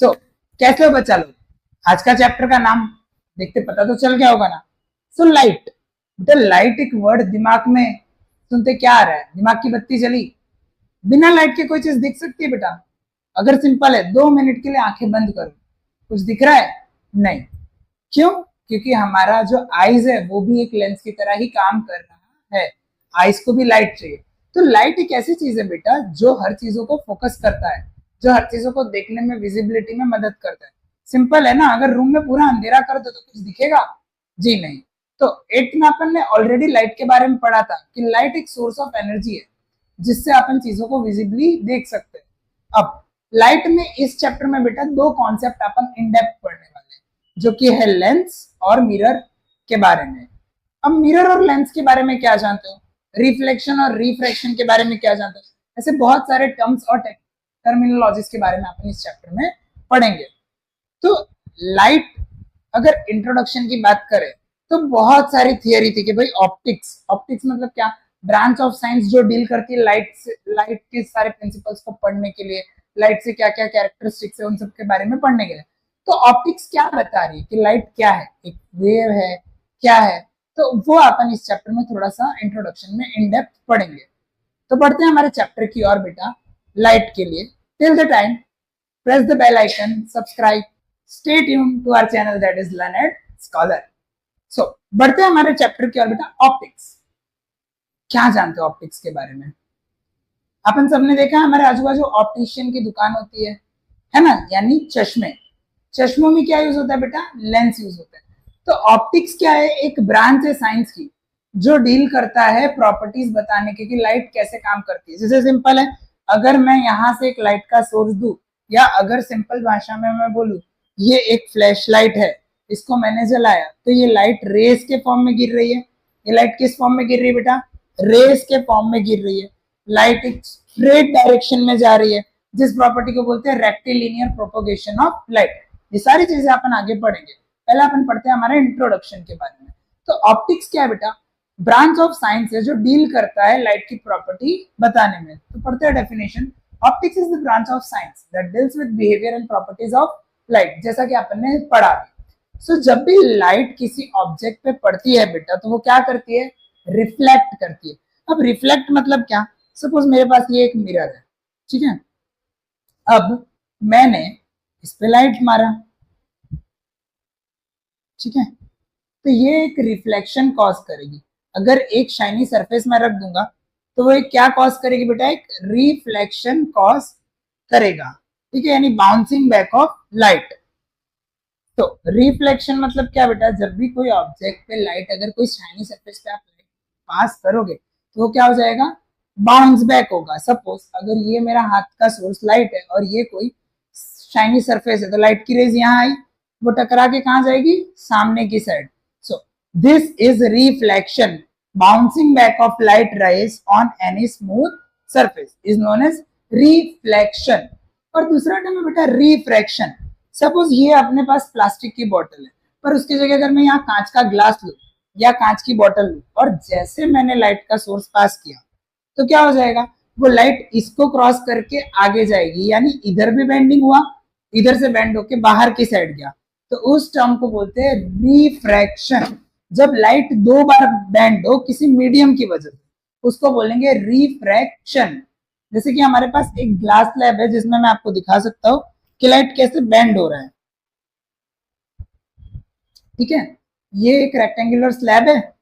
सो कैसे हो बच्चा लोग? आज का चैप्टर का नाम देखते पता तो चल गया होगा ना। सो लाइट, बेटा लाइट एक वर्ड दिमाग में सुनते क्या आ रहा है? दिमाग की बत्ती जली, बिना लाइट के कोई चीज दिख सकती है बेटा? अगर सिंपल है 2 मिनट के लिए आंखें बंद करो, कुछ दिख रहा है? नहीं। क्यों? क्योंकि हमारा जो आईज है वो भी एक लेंस की तरह ही काम कर रहा है, आईज को भी लाइट चाहिए। तो लाइट एक ऐसी चीज है बेटा जो हर चीजों को फोकस करता है, जो हर चीजों को देखने में, विजिबिलिटी में मदद करता है। सिंपल है ना, अगर रूम में पूरा अंधेरा कर दो तो कुछ दिखेगा? जी नहीं। तो 8th में अपन ने ऑलरेडी लाइट के बारे में पढ़ा था कि लाइट एक सोर्स ऑफ एनर्जी है जिससे अपन चीजों को विजिबली देख सकते हैं। अब लाइट में इस चैप्टर में बेटा 2 कॉन्सेप्ट अपन इन डेप्थ पढ़ने वाले हैं, जो कि है लेंस और मिरर के बारे में। अब मिरर और लेंस के बारे में क्या जानते हो? रिफ्लेक्शन और रिफ्रैक्शन के बारे में क्या जानते हो? ऐसे बहुत सारे टर्म्स और टर्मिनोलॉजीज के बारे में अपन इस चैप्टर में पढ़ेंगे। तो लाइट, अगर इंट्रोडक्शन की बात करें तो बहुत सारी थियरी थी कि भाई ऑप्टिक्स, ऑप्टिक्स मतलब क्या? ब्रांच ऑफ साइंस जो डील करती है लाइट से, लाइट के सारे प्रिंसिपल्स को पढ़ने के लिए, लाइट से क्या क्या कैरेक्टरिस्टिक्स है उन सब के बारे में पढ़ने के लिए। तो ऑप्टिक्स क्या बता रही है कि लाइट क्या है, एक वेव है, क्या है? तो वो अपन इस चैप्टर में थोड़ा सा इंट्रोडक्शन में इन डेप्थ पढ़ेंगे। तो बढ़ते हैं हमारे चैप्टर की ओर बेटा। लाइट के लिए till the time press the bell icon, subscribe, stay tuned to our channel that is Learned Scholar. So बढ़ते हैं हमारे चैप्टर की ओर बेटा। ऑप्टिक्स, क्या जानते हो ऑप्टिक्स के बारे में? अपन सबने देखा हमारे आजू बाजू ऑप्टिशियन की दुकान होती है ना, यानी चश्मे। चश्मों में क्या यूज होता है बेटा? लेंस यूज होता है। तो ऑप्टिक्स क्या है? एक ब्रांच है साइंस की जो डील करता है प्रॉपर्टीज बताने के कि लाइट कैसे काम करती है। जैसे सिंपल है, अगर मैं यहाँ से एक लाइट का सोर्स दूं, या अगर सिंपल भाषा में मैं बोलूं ये एक फ्लैश लाइट है, इसको मैंने जलाया तो ये लाइट रेस के फॉर्म में गिर रही है। ये लाइट किस फॉर्म में गिर रही है बेटा? रेस के फॉर्म में गिर रही है। लाइट एक स्ट्रेट डायरेक्शन में जा रही है, जिस प्रॉपर्टी को बोलते हैं रेक्टिलिनियर प्रोपोगेशन ऑफ लाइट। ये सारी चीजें अपन आगे पढ़ेंगे। पहले अपन पढ़ते हैं हमारे इंट्रोडक्शन के बारे में। तो ऑप्टिक्स क्या है बेटा? ब्रांच ऑफ साइंस है जो डील करता है लाइट की प्रॉपर्टी बताने में। तो पढ़ते हैं definition. Optics is the branch of science that deals with behaviour and properties of light, जैसा कि अपन ने पढ़ा। सो जब भी लाइट किसी ऑब्जेक्ट पे पड़ती है बेटा तो वो क्या करती है? रिफ्लेक्ट करती है। अब रिफ्लेक्ट मतलब क्या? सपोज मेरे पास ये एक मिरर है, ठीक है। अब मैंने इस पे लाइट मारा, ठीक है, तो ये एक रिफ्लेक्शन कॉज करेगी। अगर एक शाइनी सरफेस में रख दूंगा तो वो एक क्या कॉज करेगी बेटा? एक रिफ्लेक्शन कॉज करेगा, ठीक है, यानी बाउंसिंग बैक ऑफ लाइट। तो रिफ्लेक्शन मतलब क्या बेटा? जब भी कोई ऑब्जेक्ट पे लाइट, अगर कोई शाइनी सरफेस पे आप लाइट पास करोगे तो वो क्या हो जाएगा? बाउंस बैक होगा। सपोज अगर ये मेरा हाथ का सोर्स लाइट है और ये कोई शाइनी सरफेस है, तो लाइट की रेज यहाँ आई, वो टकरा के कहाँ जाएगी? सामने की side. So this is reflection. Bouncing back of light rays on any smooth surface is known as reflection. और दूसरा टर्म है बेटा रिफ्रैक्शन। सपोज ये अपने पास प्लास्टिक की बोतल है, पर उसकी जगह अगर मैं यहाँ कांच का ग्लास लूं या कांच की बोतल लूं, और जैसे मैंने लाइट का सोर्स पास किया तो क्या हो जाएगा? वो लाइट इसको क्रॉस करके आगे जाएगी, यानी इधर भी बेंडिंग हुआ, इधर से बेंड होके बाहर की साइड गया। तो उस टर्म को बोलते हैं रिफ्रैक्शन। जब लाइट 2 बार बेंड हो किसी मीडियम की वजह से, उसको बोलेंगे रिफ्रैक्शन। जैसे कि हमारे पास एक ग्लास स्लैब है जिसमें मैं आपको दिखा सकता हूँ कि लाइट कैसे बेंड हो रहा है, ठीक है। ये एक रेक्टेंगुलर स्लैब है।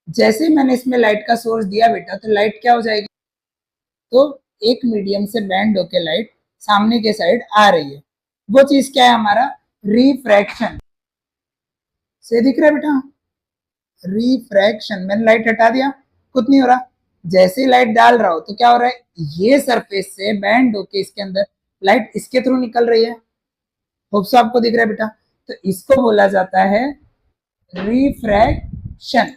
जैसे मैंने इसमें लाइट का सोर्स दिया बेटा तो लाइट क्या हो जाएगी? तो एक मीडियम से बेंड होके लाइट सामने के साइड आ रही है। वो चीज क्या है? हमारा रिफ्रैक्शन। से दिख रहा है बेटा? रिफ्रैक्शन। मैंने लाइट हटा दिया, कुछ नहीं हो रहा। जैसे ही लाइट डाल रहा हो तो क्या हो रहा है? ये सरफेस से बेंड होके इसके अंदर लाइट इसके थ्रू निकल रही है। होप सो आपको दिख रहा है बेटा? तो इसको बोला जाता है रिफ्रैक्शन।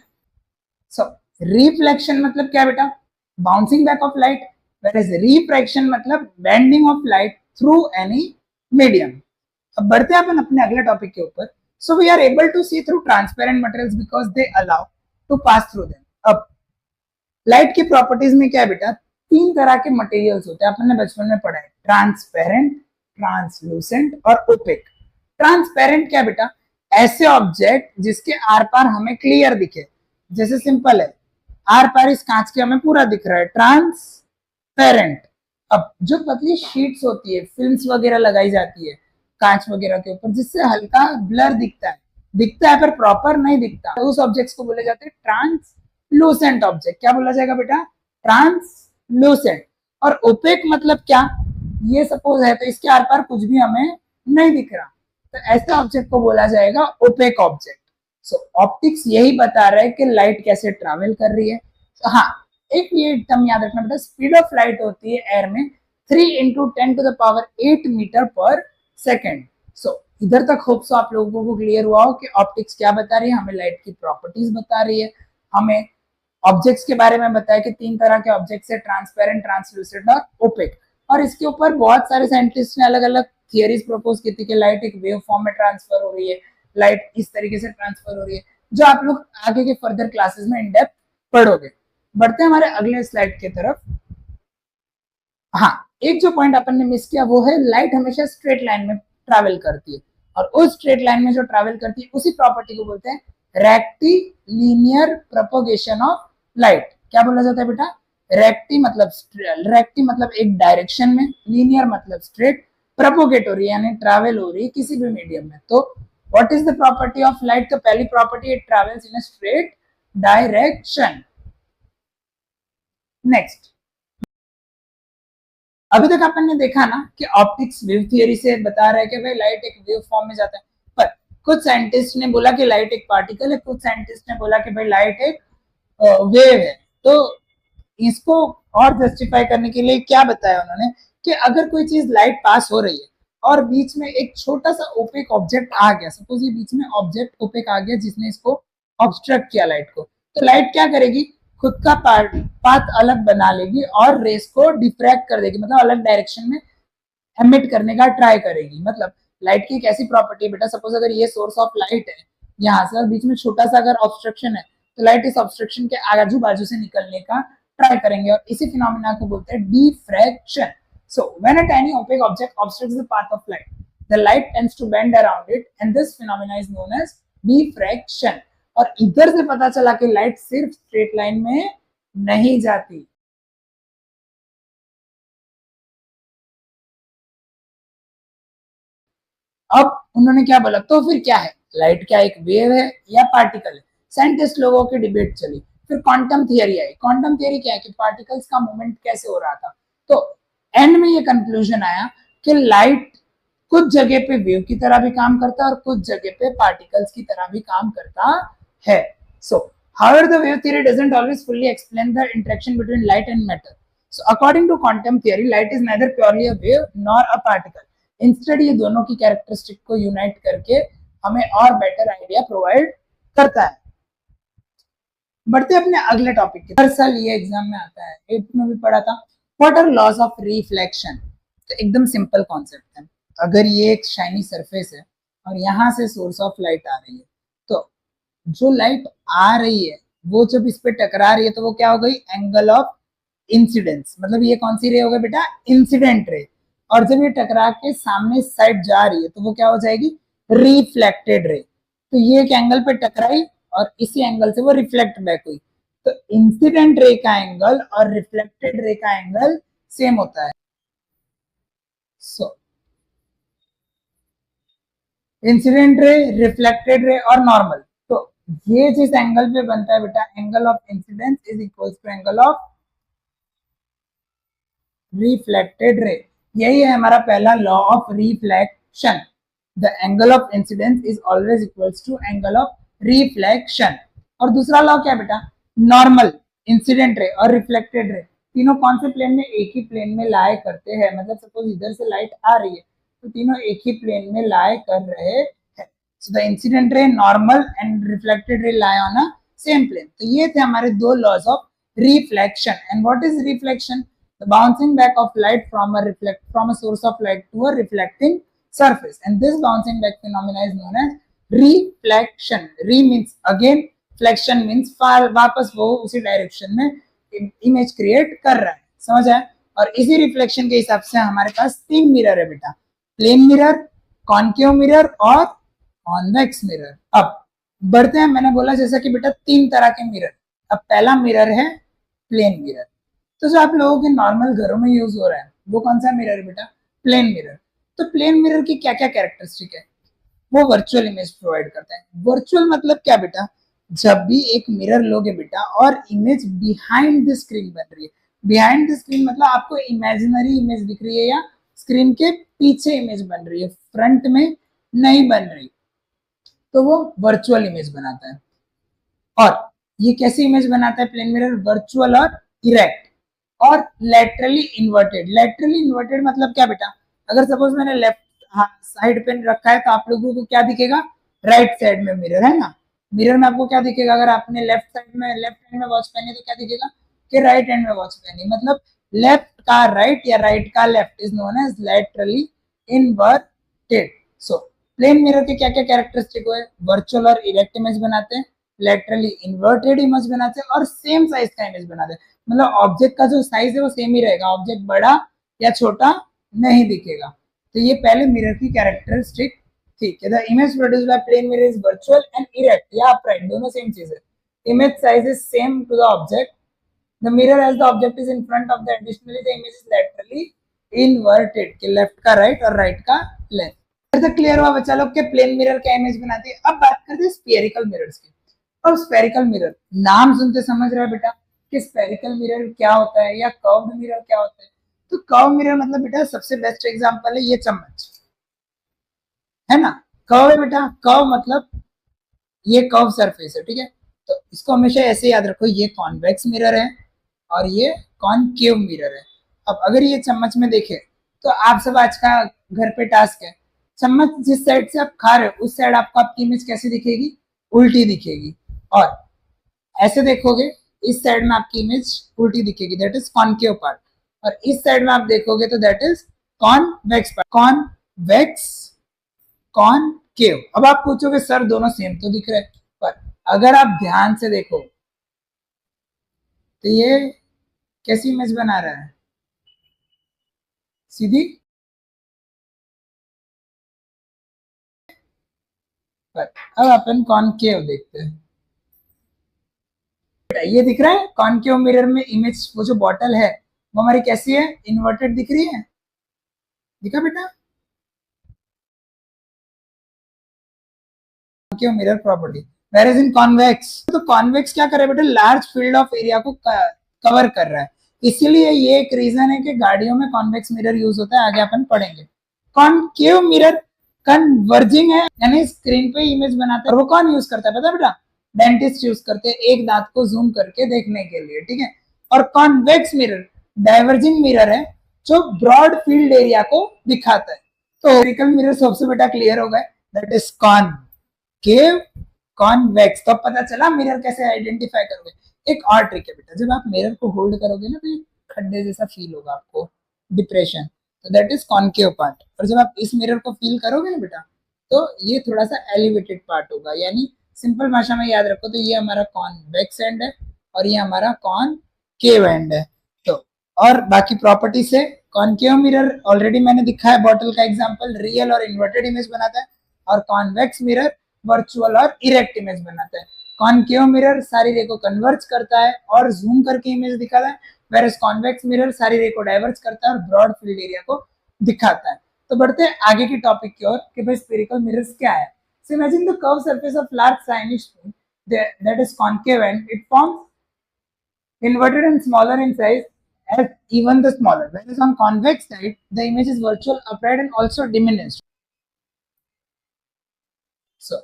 सो रिफ्लेक्शन मतलब क्या बेटा? Bouncing back of light, whereas refraction मतलब bending of light through any medium. अब बढ़ते हैं अपन अपने अगले टॉपिक के ऊपर। So we are able to see through transparent materials because they allow to pass through them. अब लाइट की प्रॉपर्टीज में क्या है बेटा? 3 तरह के मटेरियल्स होते हैं, अपन ने बचपन में पढ़ा है। ट्रांसपेरेंट, ट्रांसलूसेंट और ओपेक। ट्रांसपेरेंट क्या बेटा, ऐसे ऑब्जेक्ट जिसके आर पार हमें क्लियर दिखे, जैसे सिंपल है, आर पार इस कांच के हमें पूरा दिख रहा है, ट्रांसपेरेंट। अब जो पतली शीट्स होती है, फिल्म्स वगैरह लगाई जाती है कांच वगैरह के ऊपर, जिससे हल्का ब्लर दिखता है पर प्रॉपर नहीं दिखता, तो उस ऑब्जेक्ट्स को बोले जाते हैं ट्रांसलूसेंट ऑब्जेक्ट। क्या बोला जाएगा बेटा, ट्रांसलूसेंट। और ओपेक मतलब क्या, ये सपोज है तो इसके आर पार कुछ भी हमें नहीं दिख रहा, तो ऐसे ऑब्जेक्ट को बोला जाएगा ओपेक ऑब्जेक्ट। सो ऑप्टिक्स यही बता रहा है कि लाइट कैसे ट्रैवल कर रही है। तो हाँ, एक ये टर्म याद रखना बेटा, स्पीड ऑफ लाइट होती है एयर में 3 × 10⁸ मीटर पर सेकेंड। सो इधर तक होप सो आप लोगों को क्लियर हुआ हो कि ऑप्टिक्स क्या बता रही है, हमें लाइट की प्रॉपर्टीज बता रही है, हमें ऑब्जेक्ट्स के बारे में बताया कि 3 तरह के ऑब्जेक्ट्स है, ट्रांसपेरेंट, ट्रांसलूसेंट और ओपेक। और इसके ऊपर बहुत सारे साइंटिस्ट ने अलग अलग थियरीज प्रपोज की थी कि लाइट एक वेव फॉर्म में ट्रांसफर हो रही है, लाइट इस तरीके से ट्रांसफर हो रही है, जो आप लोग आगे के फर्दर क्लासेस में इन डेप्थ पढ़ोगे। बढ़ते हैं हमारे अगले स्लाइड की तरफ। हाँ, एक जो पॉइंट अपन ने मिस किया वो है लाइट हमेशा स्ट्रेट लाइन में ट्रैवल करती है, और उस स्ट्रेट लाइन में जो ट्रैवल करती है उसी प्रॉपर्टी को बोलते हैं रेक्टिलिनियर प्रोपगेशन ऑफ लाइट। क्या बोला जाता है बेटा, रेक्टी मतलब एक डायरेक्शन में, लीनियर मतलब स्ट्रेट, प्रोपोगेट हो रही है यानी ट्रैवल हो रही है किसी भी मीडियम में। तो what is the property of light, तो पहली property, it travels in a straight direction. Next, अभी तक अपन ने देखा ना कि ऑप्टिक्स वेव थियरी से बता रहा है कि भाई लाइट एक वेव फॉर्म में जाता है, पर कुछ साइंटिस्ट ने बोला कि लाइट एक पार्टिकल है, कुछ साइंटिस्ट ने बोला कि भाई लाइट एक वेव है। तो इसको और जस्टिफाई करने के लिए क्या बताया उन्होंने कि अगर कोई चीज लाइट पास हो रही है और बीच में एक छोटा सा ओपेक ऑब्जेक्ट आ गया, सपोज ये बीच में ऑब्जेक्ट ओपेक आ गया जिसने इसको ऑब्स्ट्रक्ट किया लाइट को, तो लाइट क्या करेगी, खुद का पाथ अलग बना लेगी और रेस को डिफ्रैक्ट कर देगी, मतलब अलग डायरेक्शन में एमिट करने का ट्राई करेगी। मतलब लाइट की एक ऐसी प्रॉपर्टी है बेटा, सपोज अगर ये सोर्स ऑफ लाइट है यहाँ से, बीच में छोटा सा अगर ऑब्स्ट्रक्शन है तो लाइट इस ऑब्स्ट्रक्शन के आजू बाजू से निकलने का ट्राई करेंगे, और इसी फिनोमेना को बोलते हैं diffraction. So when a tiny opaque object obstructs the path of light, the light tends to bend around it, and this phenomena is known as diffraction. और इधर से पता चला कि लाइट सिर्फ स्ट्रेट लाइन में नहीं जाती। अब उन्होंने क्या बोला, तो फिर क्या है, लाइट क्या एक वेव है या पार्टिकल है? साइंटिस्ट लोगों की डिबेट चली, फिर क्वांटम थियरी आई। क्वांटम थियरी क्या है कि पार्टिकल्स का मूवमेंट कैसे हो रहा था, तो एंड में ये कंक्लूजन आया कि लाइट कुछ जगह पे वेव की तरह भी काम करता है और कुछ जगह पे पार्टिकल्स की तरह भी काम करता है। सो however the wave theory doesn't always fully explain the interaction between light and matter. So according to quantum theory, light is neither purely a wave nor a particle. Instead ये दोनों की कैरेक्टरिस्टिक को यूनाइट करके हमें और better idea provide करता है। बढ़ते अपने अगले टॉपिक की, हर साल ये एग्जाम में आता है, 8th में भी पढ़ा था, what are laws of reflection. तो एकदम सिंपल कॉन्सेप्ट है, अगर ये एक शाइनी सरफेस है और यहाँ से सोर्स ऑफ लाइट आ रही है, तो जो लाइट आ रही है वो जब इस पे टकरा रही है तो वो क्या हो गई, एंगल ऑफ इंसिडेंस, मतलब ये कौन सी रे हो गई बेटा, इंसिडेंट रे। और जब ये टकरा के सामने साइड जा रही है तो वो क्या हो जाएगी, रिफ्लेक्टेड रे। तो ये एक एंगल पे टकराई और इसी एंगल से वो रिफ्लेक्ट बैक हुई, तो इंसिडेंट रे का एंगल और रिफ्लेक्टेड रे का एंगल सेम होता है। सो इंसिडेंट रे, रिफ्लेक्टेड रे और नॉर्मल, तो ये जिस एंगल पे बनता है बेटा, angle of incidence is equals to angle of reflected ray. यही है हमारा पहला law of reflection, the angle of incidence is always equals to angle of reflection. और दूसरा लॉ क्या बेटा, नॉर्मल, इंसिडेंट रे और रिफ्लेक्टेड रे, तीनों कौन से प्लेन में, एक ही प्लेन में लाए करते हैं। मतलब सपोज इधर से लाइट आ रही है तो तीनों एक ही प्लेन में लाए कर रहे हैं। So the incident ray, normal and reflected ray lie on a same plane. तो ये थे हमारे दो laws of reflection. And what is reflection? The bouncing back of light from a source of light to a reflecting surface. And this bouncing back phenomena is known as reflection. Re means again, flexion means वापस वो उसी direction में image create कर रहा है, समझ आया। और इसी रिफ्लेक्शन के हिसाब से हमारे पास 3 मिरर है बेटा, प्लेन मिरर, कॉनकेव मिरर और कॉन्वेक्स मिरर। अब बढ़ते हैं, मैंने बोला जैसा कि बेटा तीन तरह के मिरर। अब पहला मिरर है प्लेन मिरर। तो जो आप लोगों के नॉर्मल घरों में यूज हो रहा है वो कौन सा मिरर है बेटा? Plane mirror. तो प्लेन मिरर की क्या क्या कैरेक्टरिस्टिक है? वो वर्चुअल इमेज प्रोवाइड करता है। वर्चुअल मतलब क्या बेटा? जब भी एक मिरर लोगे बेटा और इमेज बिहाइंड द स्क्रीन बन रही है, बिहाइंड द स्क्रीन मतलब आपको इमेजिनरी इमेज दिख रही है या स्क्रीन के पीछे इमेज बन रही है, फ्रंट में नहीं बन रही, तो वो वर्चुअल इमेज बनाता है। और ये कैसी इमेज बनाता है प्लेन मिरर? वर्चुअल और इरेक्ट और लेटरली इन्वर्टेड। लेटरली इन्वर्टेड मतलब क्या बेटा? अगर सपोज मैंने लेफ्ट साइड पे रखा है तो आप लोगों को क्या दिखेगा? राइट साइड में मिरर है ना। मिरर में आपको क्या दिखेगा? अगर आपने लेफ्ट साइड में लेफ्ट हैंड में वॉच पहनी तो क्या दिखेगा कि राइट हैंड में वॉच पहनी। मतलब लेफ्ट का राइट या राइट का left is known as laterally inverted. So plane mirror के क्या क्या कैरेक्टरिस्टिक है? वर्चुअल और इरेक्ट इमेज बनाते हैं, लेटरली इन्वर्टेड इमेज बनाते हैं और सेम साइज का इमेज बनाते हैं। मतलब ऑब्जेक्ट का जो साइज है वो सेम ही रहेगा, ऑब्जेक्ट बड़ा या छोटा नहीं दिखेगा। तो ये पहले मिरर की कैरेक्टरिस्टिक थी कि the image produced by plane mirror is virtual and erect या अपराइट, दोनों सेम चीज है। Image size is same to the object. The mirror as the object is in front of the additionally the image is laterally inverted कि left का right और right का left. तो clear हुआ बच्चा लोग के प्लेन मिरर क्या इमेज बनाती है। अब बात करते हैं स्फेरिकल मिरर्स की। और स्फेरिकल मिरर नाम सुनते समझ रहे हैं बेटा कि स्फेरिकल मिरर क्या होता है या कर्व्ड मिरर क्या होता है? तो कर्व मिरर मतलब बेटा सबसे बेस्ट एग्जांपल है ये चम्मच, है ना। कर्व है बेटा, कर्व मतलब ये कर्व सरफेस है, ठीक है। तो इसको हमेशा ऐसे याद रखो, ये कॉन्वेक्स मिरर है और ये कॉनकेव मिरर है। अब अगर ये चम्मच में देखे तो आप सब आज का घर पे टास्क है, चम्मच जिस साइड से आप खा रहे हो उस साइड आपको आपकी इमेज कैसी दिखेगी? उल्टी दिखेगी। और ऐसे देखोगे इस साइड में आपकी इमेज उल्टी दिखेगी, दैट इज कॉनकेव पार्ट। और इस साइड में आप देखोगे तो that is convex part. Convex, concave. अब आप पूछोगे सर दोनों सेम तो दिख रहे हैं, पर अगर आप ध्यान से देखो तो ये कैसी इमेज बना रहा है? सीधी। पर अब अपन कॉनकेव देखते हैं। ये दिख रहा है कॉनकेव मिरर में इमेज, वो जो बॉटल है वो हमारी कैसी है? इन्वर्टेड दिख रही है। दिखा बेटा concave mirror property. Where is in convex, तो कॉन्वेक्स क्या कर रहा है बेटा? लार्ज फील्ड ऑफ एरिया को कवर कर रहा है। इसीलिए ये एक रीजन है कि गाड़ियों में कॉन्वेक्स मिरर यूज होता है, आगे अपन पढ़ेंगे। कॉनकेव मिरर कन्वर्जिंग है, यानी स्क्रीन पे इमेज बनाता है। और वो कौन यूज करता है पता है बेटा? डेंटिस्ट यूज करते हैं एक दांत को जूम करके देखने के लिए, ठीक है। और कॉन्वेक्स मिरर डाइवर्जिंग मिरर है जो ब्रॉड फील्ड एरिया को दिखाता है। तो स्फेरिकल मिरर सबसे बेटा क्लियर हो गए, दैट इज कॉनकेव, कॉन्वेक्स। तो पता चला मिरर कैसे आइडेंटिफाई करोगे। एक और ट्रिक है बेटा, जब आप मिरर को होल्ड करोगे ना तो खड्डे जैसा फील होगा आपको, डिप्रेशन, तो दैट इज कॉनकेव पार्ट। और जब आप इस मिरर को फील करोगे ना बेटा तो ये थोड़ा सा एलिवेटेड पार्ट होगा। यानी सिंपल भाषा में याद रखो तो ये हमारा कॉन्वेक्स एंड है और ये हमारा कॉनकेव एंड है। तो और बाकी प्रॉपर्टी से कॉनकेव मिरर ऑलरेडी मैंने दिखा है, बॉटल का एग्जांपल, रियल और इन्वर्टेड इमेज बनाता है। और कॉन्वेक्स मिरर वर्चुअल और इरेक्ट इमेज बनाता है। कॉनकेव मिरर सारी रे को कन्वर्ज करता है और जूम करके इमेज दिखाता है, वेरस कॉन्वेक्स मिरर सारी रे को डाइवर्ज करता है और ब्रॉड फील्ड एरिया को दिखाता है। तो बढ़ते हैं आगे की टॉपिक की ओर कि भाई स्फेरिकल मिरर्स क्या है। So imagine the curved surface of large Chinese spoon that is concave and it forms inverted and smaller in size as even the smaller. Whereas on convex side, the image is virtual, upright and also diminished. So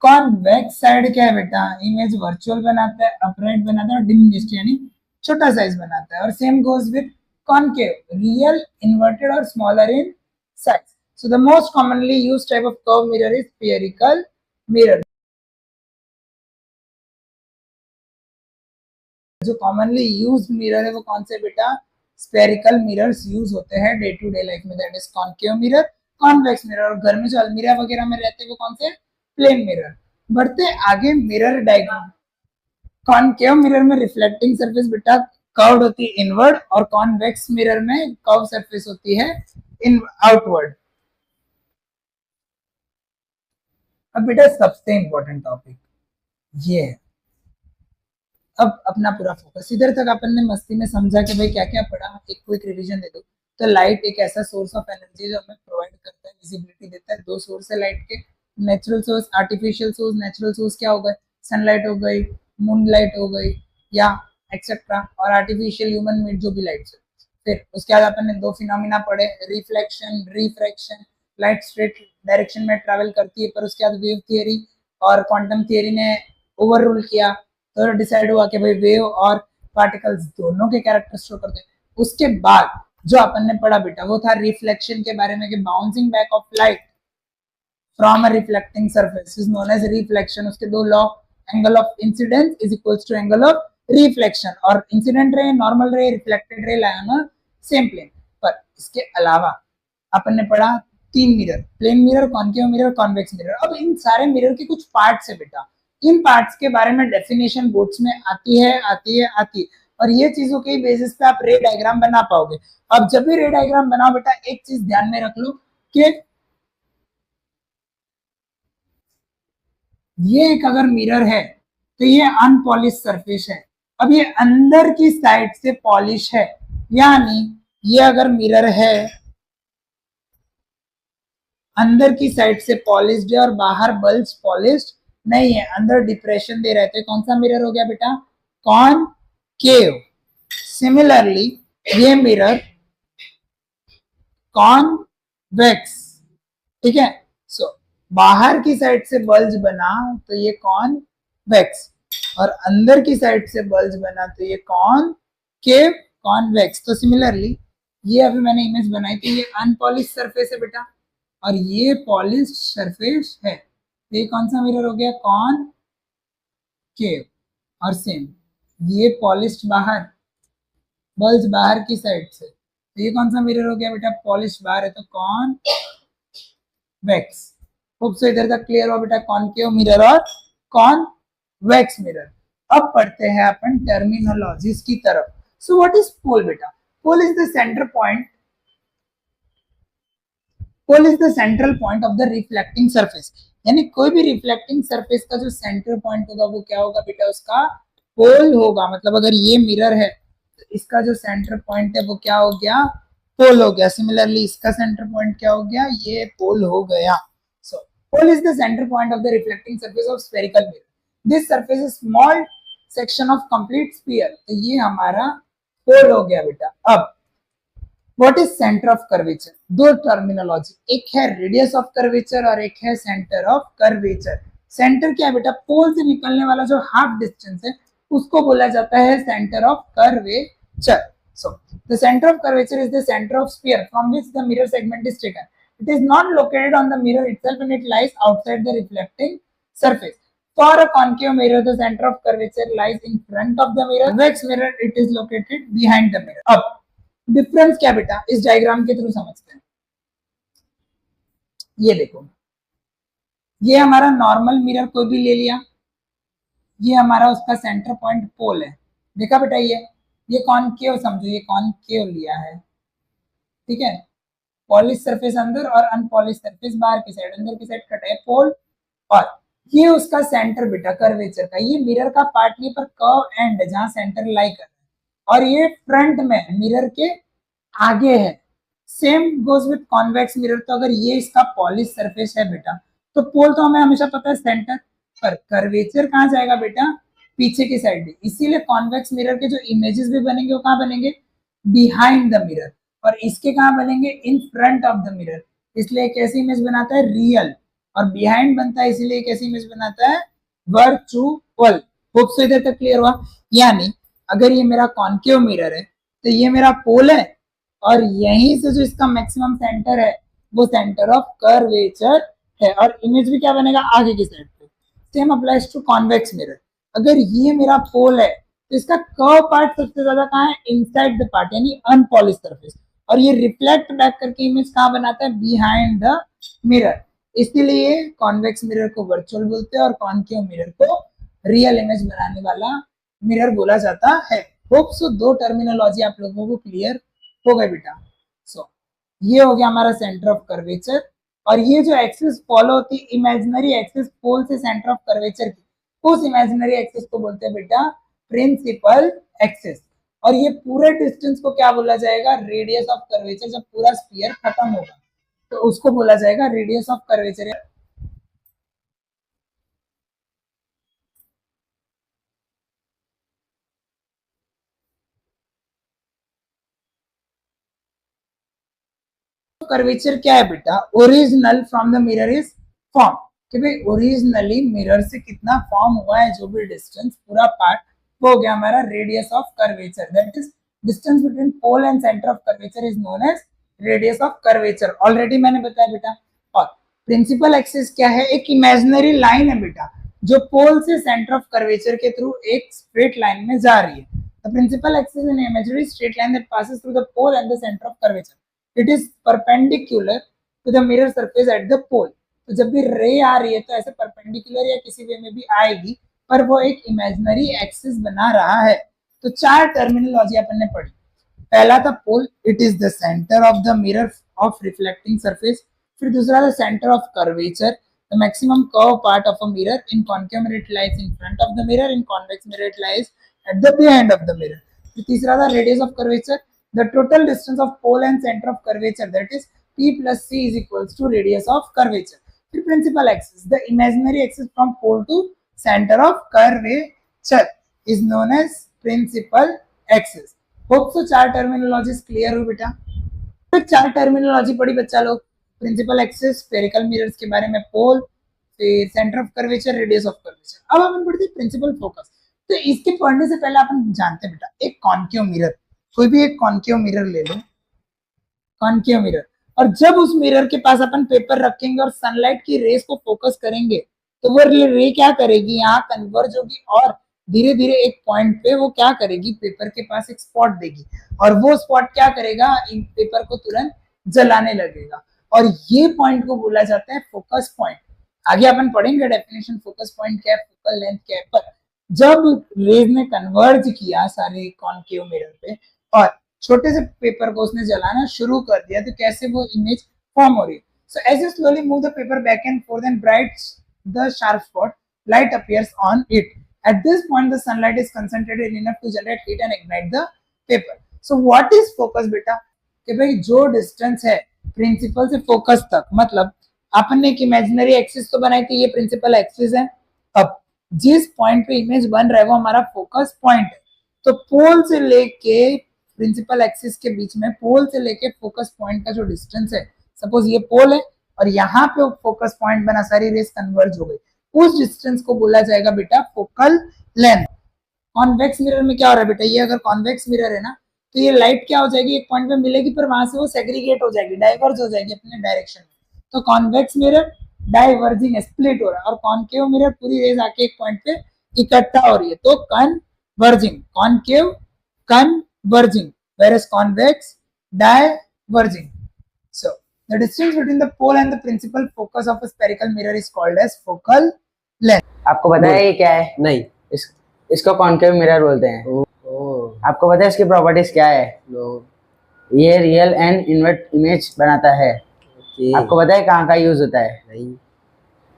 convex side क्या है बेटा? Image virtual बनाता है, upright बनाता है और diminished यानी छोटा साइज बनाता है। और same goes with concave, real, inverted और smaller in size. So the most commonly used type of curve mirror is spherical mirror. जो कॉमनली यूज मिरर है वो कौन से बेटा? स्फेरिकल मिरर्स यूज होते हैं डे टू डे लाइफ में, that is concave mirror, convex mirror. और घर में जो अलमीरा वगैरह में रहते हैं वो कौन से? Plane mirror. बढ़ते आगे मिरर डायग्राम। कॉनकेव मिरर में रिफ्लेक्टिंग सरफेस बेटा कर्व्ड होती है इनवर्ड और कॉन्वेक्स मिरर में कर्व सरफेस होती है इन आउटवर्ड। अब बेटा सबसे इंपॉर्टेंट टॉपिक ये है। अब अपना पूरा फोकस इधर तक अपन ने मस्ती में समझा कि भाई क्या क्या पढ़ा, एक क्विक रिवीजन दे दो। तो लाइट एक ऐसा सोर्स ऑफ एनर्जी जो हमें प्रोवाइड करता है, विजिबिलिटी देता है। दो सोर्स है लाइट के, natural source, artificial source. Natural source क्या हो गए, सनलाइट हो गई, मूनलाइट हो गई या एक्सेट्रा, और आर्टिफिशियल ह्यूमन मेड जो भी लाइट है। फिर उसके बाद अपन ने दो फिनोमिना पढ़े, reflection, refraction. Light straight direction में ट्रैवल करती है, पर उसके बाद वेव थियरी और क्वांटम थियरी ने ओवर रूल किया, तो डिसाइड हुआ कि भाई वेव और पार्टिकल्स दोनों के कैरेक्टर शो करते हैं। उसके बाद जो अपन ने पढ़ा बेटा वो था रिफ्लेक्शन के बारे में, कि bouncing back of light from a reflecting surface is known as reflection. उसके दो law, angle of incidence is equals to angle of reflection, और incident ray, normal ray, reflected ray lie on same plane. पर इसके अलावा अपन ने पढ़ा तीन mirror, plane mirror, concave mirror, convex mirror. अब इन सारे मिरर के कुछ पार्ट्स है बेटा, इन पार्ट्स के बारे में डेफिनेशन बोर्ड्स में आती है, आती है, आती है, और ये चीजों के बेसिस पे आप रे डायग्राम बना पाओगे। अब जब भी रे डायग्राम बनाओ बेटा, एक चीज ध्यान में रख लो कि ये एक अगर मिरर है तो ये अनपॉलिश सरफेस है। अब ये अंदर की साइड से पॉलिश है, यानी ये अगर मिरर है अंदर की साइड से पॉलिश्ड है और बाहर बल्ज पॉलिश्ड नहीं है, अंदर डिप्रेशन दे रहे थे, कौन सा मिरर हो गया बेटा, कॉनकेव। सिमिलरली ये मिरर कॉन्वेक्स, ठीक है। सो बाहर की साइड से बल्ज बना तो ये कॉन्वेक्स, और अंदर की साइड से बल्ज बना तो ये कॉनकेव, कॉन्वेक्स। तो सिमिलरली ये अभी मैंने इमेज बनाई थी, ये अनपॉलिश सरफेस है बेटा, और ये पॉलिश सरफेस है। तो ये कौन सा मिरर हो गया, कॉनकेव। और सेम ये पॉलिश्ड बाहर, बल्ज बाहर की साइड से, तो ये कौन सा मिरर हो गया बेटा, पॉलिश बाहर है, तो कॉन्वेक्स। खूब से इधर तक क्लियर हो बेटा, कॉनकेव मिरर और कॉन्वेक्स मिरर। अब पढ़ते हैं अपन टर्मिनोलॉजीज की तरफ। सो व्हाट इज पोल बेटा, pole is the centre point, pole is the central point of the reflecting surface. यानी कोई भी रिफ्लेक्टिंग सरफेस का जो सेंटर पॉइंट होगा वो क्या होगा बेटा, उसका पोल होगा। मतलब अगर ये मिरर है तो इसका जो सेंटर पॉइंट है वो क्या हो गया, पोल हो गया। सिमिलरली इसका सेंटर पॉइंट क्या हो गया, ये पोल हो गया। So pole is the centre point of the reflecting surface of spherical mirror. This surface is small section of complete sphere. तो ये हमारा पोल हो गया बेटा। अब what is centre of curvature, दो टर्मिनोलॉजी, एक है रेडियस ऑफ कर्वेचर और एक है सेंटर ऑफ कर्वेचर। सेंटर क्या है बेटा, पोल से निकलने वाला जो हाफ डिस्टेंस है उसको बोला जाता है centre of curvature. So the centre of curvature is the centre of sphere from which the mirror segment is taken. It is not located on the mirror itself and it lies outside the reflecting surface. For a concave mirror, the center of curvature lies in front of the mirror. Convex mirror, it is located behind the mirror. अब difference क्या बेटा, इस diagram के through समझते हैं। ये देखो, ये हमारा नॉर्मल मिरर कोई भी ले लिया, ये हमारा उसका सेंटर पॉइंट पोल है। देखा बेटा, ये कॉनकेव समझो, ये कॉनकेव लिया है, ठीक है। पॉलिश सरफेस अंदर और अनपॉलिश सरफेस बाहर की साइड, अंदर की साइड कटा है पोल, और ये उसका सेंटर बेटा कर्वेचर का। ये मिरर का पार्ट नहीं पर कर्व एंड है जहां सेंटर लाई कर, और ये फ्रंट में मिरर के आगे है। Same goes with convex mirror. तो अगर ये इसका पॉलिश सरफेस है बेटा, तो पोल तो हमें हमेशा पता है सेंटर, पर कर्वेचर कहाँ जाएगा बेटा, पीछे की साइड। इसीलिए कॉन्वेक्स मिरर के जो इमेजेस भी बनेंगे वो कहाँ बनेंगे, बिहाइंड द मिरर, और इसके कहाँ बनेंगे, इन फ्रंट ऑफ द मिरर। इसलिए कैसी इमेज बनाता है, रियल, और बिहाइंड बनता है इसलिए कैसी इमेज बनाता है, वर्चुअल। होप सो इधर तक क्लियर हुआ। यानी अगर ये मेरा कॉन्केव मिरर है तो ये मेरा पोल है, और यहीं से जो इसका मैक्सिमम सेंटर है वो सेंटर ऑफ कर्वेचर है, और इमेज भी क्या बनेगा, आगे की साइड पे। Same applies to convex mirror. अगर ये मेरा पोल है तो इसका कर्व पार्ट सबसे ज्यादा कहाँ है, इनसाइड द पार्ट, यानी अनपॉलिश सरफेस, और ये रिफ्लेक्ट बैक करके इमेज कहाँ बनाता है, बिहाइंड द मिरर। इसीलिए कॉन्वेक्स मिरर को वर्चुअल बोलते हैं और कॉनकेव मिरर को रियल इमेज बनाने वाला मिरर बोला जाता है। होप सो दो टर्मिनोलॉजी आप लोगों को क्लियर हो गए बेटा। सो ये हो गया हमारा सेंटर ऑफ कर्वेचर, और ये जो एक्सिस फॉलो होती है इमेजिनरी एक्सिस पोल से सेंटर ऑफ कर्वेचर की, उस इमेजिनरी एक्सिस को बोलते हैं बेटा प्रिंसिपल एक्सिस। और ये पूरे डिस्टेंस को क्या बोला जाएगा, रेडियस ऑफ कर्वेचर। जब पूरा स्फीयर खत्म होगा तो उसको बोला जाएगा रेडियस ऑफ कर्वेचर। कर्वेचर क्या है बेटा, original from the mirror is form, कि भाई ओरिजिनली मिरर से कितना फॉर्म हुआ है जो भी डिस्टेंस पूरा पार्ट, वो हो गया हमारा radius of curvature. That is distance between pole and centre of curvature is known as radius of curvature. Already मैंने बताया बेटा। और प्रिंसिपल एक्सिस क्या है, एक इमेजिनरी लाइन है बेटा जो पोल से सेंटर ऑफ कर्वेचर के थ्रू एक स्ट्रेट लाइन में जा रही है। The principal axis in imaginary straight line that passes through the pole and the centre of curvature, it is perpendicular to the mirror surface at the pole. तो जब भी रे आ रही है तो ऐसे परपेंडिकुलर या किसी वे में भी आएगी, पर वो एक इमेजिनरी एक्सिस बना रहा है। तो चार टर्मिनोलॉजी अपन ने पढ़ी। पहला था pole, it is the centre of the mirror of reflecting surface. फिर दूसरा था centre of curvature, the maximum curve part of a mirror. In concave mirror it lies in front of the mirror, in convex mirror it lies at the behind of the mirror. फिर तीसरा था radius of curvature, the total distance of pole and center of curvature, that is P plus C is equals to radius of curvature. The principal axis, the imaginary axis from pole to center of curvature is known as principal axis. Hope so चार terminologies clear हो बेटा। तो चार terminology पढ़ी बच्चा लोग, principal axis, spherical mirrors के बारे में, पोल, फिर centre of curvature, radius of curvature. अब अपन पढ़ते हैं प्रिंसिपल फोकस। तो इसके पढ़ने से पहले अपन जानते हैं बेटा, एक कॉन्केव मिरर, कोई भी एक कॉन्केव मिरर ले लो, कॉन्केव मिरर, और जब उस मिरर के पास अपन पेपर रखेंगे और सनलाइट की रेस को फोकस करेंगे तो वो रे क्या करेगी, यहाँ कन्वर्ज होगी और धीरे धीरे एक पॉइंट पे वो क्या करेगी, पेपर के पास एक स्पॉट देगी, और वो स्पॉट क्या करेगा, पेपर को तुरंत जलाने लगेगा। और ये पॉइंट को बोला जाता है फोकस पॉइंट। आगे अपन पढ़ेंगे डेफिनेशन फोकस पॉइंट क्या है, फोकल लेंथ क्या है। पर जब रेज ने कन्वर्ज किया सारे कॉन्केव मिरर पे और छोटे से पेपर को उसने जलाना शुरू कर दिया, तो कैसे वो इमेज फॉर्म हो रही है। So as you slowly move the paper back and forth and bright the sharp spot, light appears on it. At this point the sunlight is concentrated enough to generate heat and ignite the paper. So what is focus बेटा, कि भाई जो distance है principal से focus तक, मतलब अपन ने एक इमेजिनरी एक्सिस तो बनाई थी, ये प्रिंसिपल एक्सिस है। अब जिस पॉइंट पे इमेज बन रहा है वो हमारा फोकस पॉइंट है। तो पोल से लेके प्रिंसिपल एक्सिस के बीच में, पोल से लेके फोकस पॉइंट का जो डिस्टेंस है, सपोज ये पोल है और यहाँ पे फोकस पॉइंट बना, सारी रेस कन्वर्ज हो गई, उस डिस्टेंस को बोला जाएगा बेटा फोकल लेंथ। कॉन्वेक्स मिरर में क्या हो रहा है बेटा, ये अगर कॉन्वेक्स मिरर है ना, तो ये लाइट क्या हो जाएगी, एक पॉइंट पे मिलेगी पर वहां से वो सेग्रीगेट हो जाएगी, डाइवर्ज हो जाएगी अपने डायरेक्शन में। तो कॉन्वेक्स मिरर डाइवर्जिंग, स्प्लिट हो रहा है, और कॉन्केव मिरर पूरी रेज आके एक पॉइंट पे इकट्ठा हो रही है, तो converging, concave converging, whereas convex diverging. So the distance between the pole and the principal focus of a spherical mirror is called as focal length. आपको पता है ये क्या है? नहीं, इसको कॉन्केव मिरर बोलते हैं। आपको पता है इसकी प्रॉपर्टीज क्या है? ये रियल एंड इन्वर्ट इमेज बनाता है। आपको पता है कहाँ का यूज होता है? नहीं।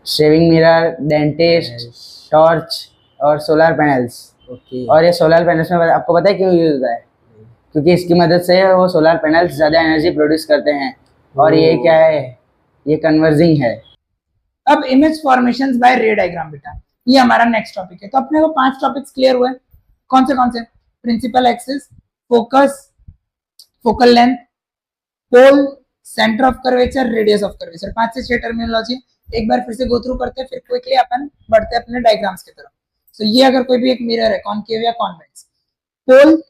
शेविंग मिरर, डेंटिस्ट, टॉर्च और सोलर पैनल्स। और ये सोलर पैनल्स में आपको पता है क्यों यूज होता है? क्योंकि इसकी मदद से वो सोलर पैनल्स ज़्यादा एनर्जी प्रोड्यूस करते हैं। और ये क्या है, ये कन्वर्जिंग है। अब image formations by ray diagram बेटा, ये हमारा नेक्स्ट टॉपिक है। तो अपने को 5 टॉपिक्स क्लियर हुए, कौन से? Principal axis, focus, focal length, pole, centre of curvature, radius of curvature. 5 से 6 टर्मिनोलॉजी एक बार फिर से गो थ्रू करते हैं, फिर क्विकली अपन बढ़ते हैं अपने डायग्राम्स की तरफ। तो ये अगर कोई भी एक मिरर है, कॉन्केव या कॉन्वेक्स, पोल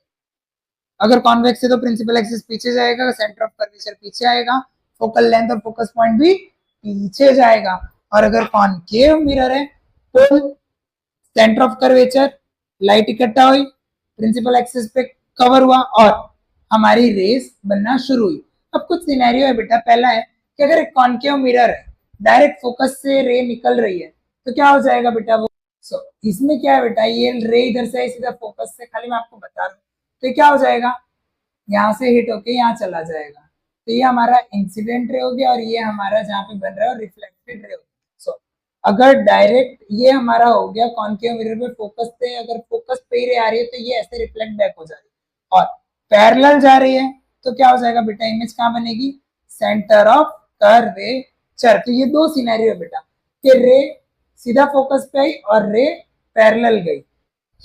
अगर कॉन्वेक्स है तो प्रिंसिपल एक्सिस पीछे जाएगा, सेंटर ऑफ कर्वेचर पीछे आएगा, फोकल लेंथ और फोकस पॉइंट भी पीछे जाएगा। और अगर कॉन्केव मिरर है, पोल, सेंटर ऑफ कर्वेचर, लाइट इकट्ठा हुई, प्रिंसिपल एक्सिस पे कवर हुआ और हमारी रेस बनना शुरू हुई। अब कुछ सिनेरियो है बेटा। पहला है कि अगर एक कॉन्केव मिरर है, डायरेक्ट फोकस से रे निकल रही है, तो क्या हो जाएगा बेटा वो। इसमें क्या है बेटा, ये रे इधर से सीधा फोकस से, खाली मैं आपको बता रहा हूँ, तो क्या हो जाएगा, यहाँ से हिट होके यहाँ चला जाएगा, तो ये हमारा इंसिडेंट रे हो गया और ये हमारा जहाँ पे बन रहा है रिफ्लेक्टेड रे हो गया। सो अगर डायरेक्ट ये हमारा हो गया कॉनकेव मिरर पे फोकस पे, अगर फोकस पे ही रे आ रही है तो ये ऐसे रिफ्लेक्ट बैक हो जा रही है, और पैरेलल जा रही है तो क्या हो जाएगा बेटा, इमेज कहाँ बनेगी, सेंटर ऑफ कर्वेचर। तो ये दो सिनेरियो है बेटा कि रे सीधा फोकस पे आई और रे पैरेलल गई।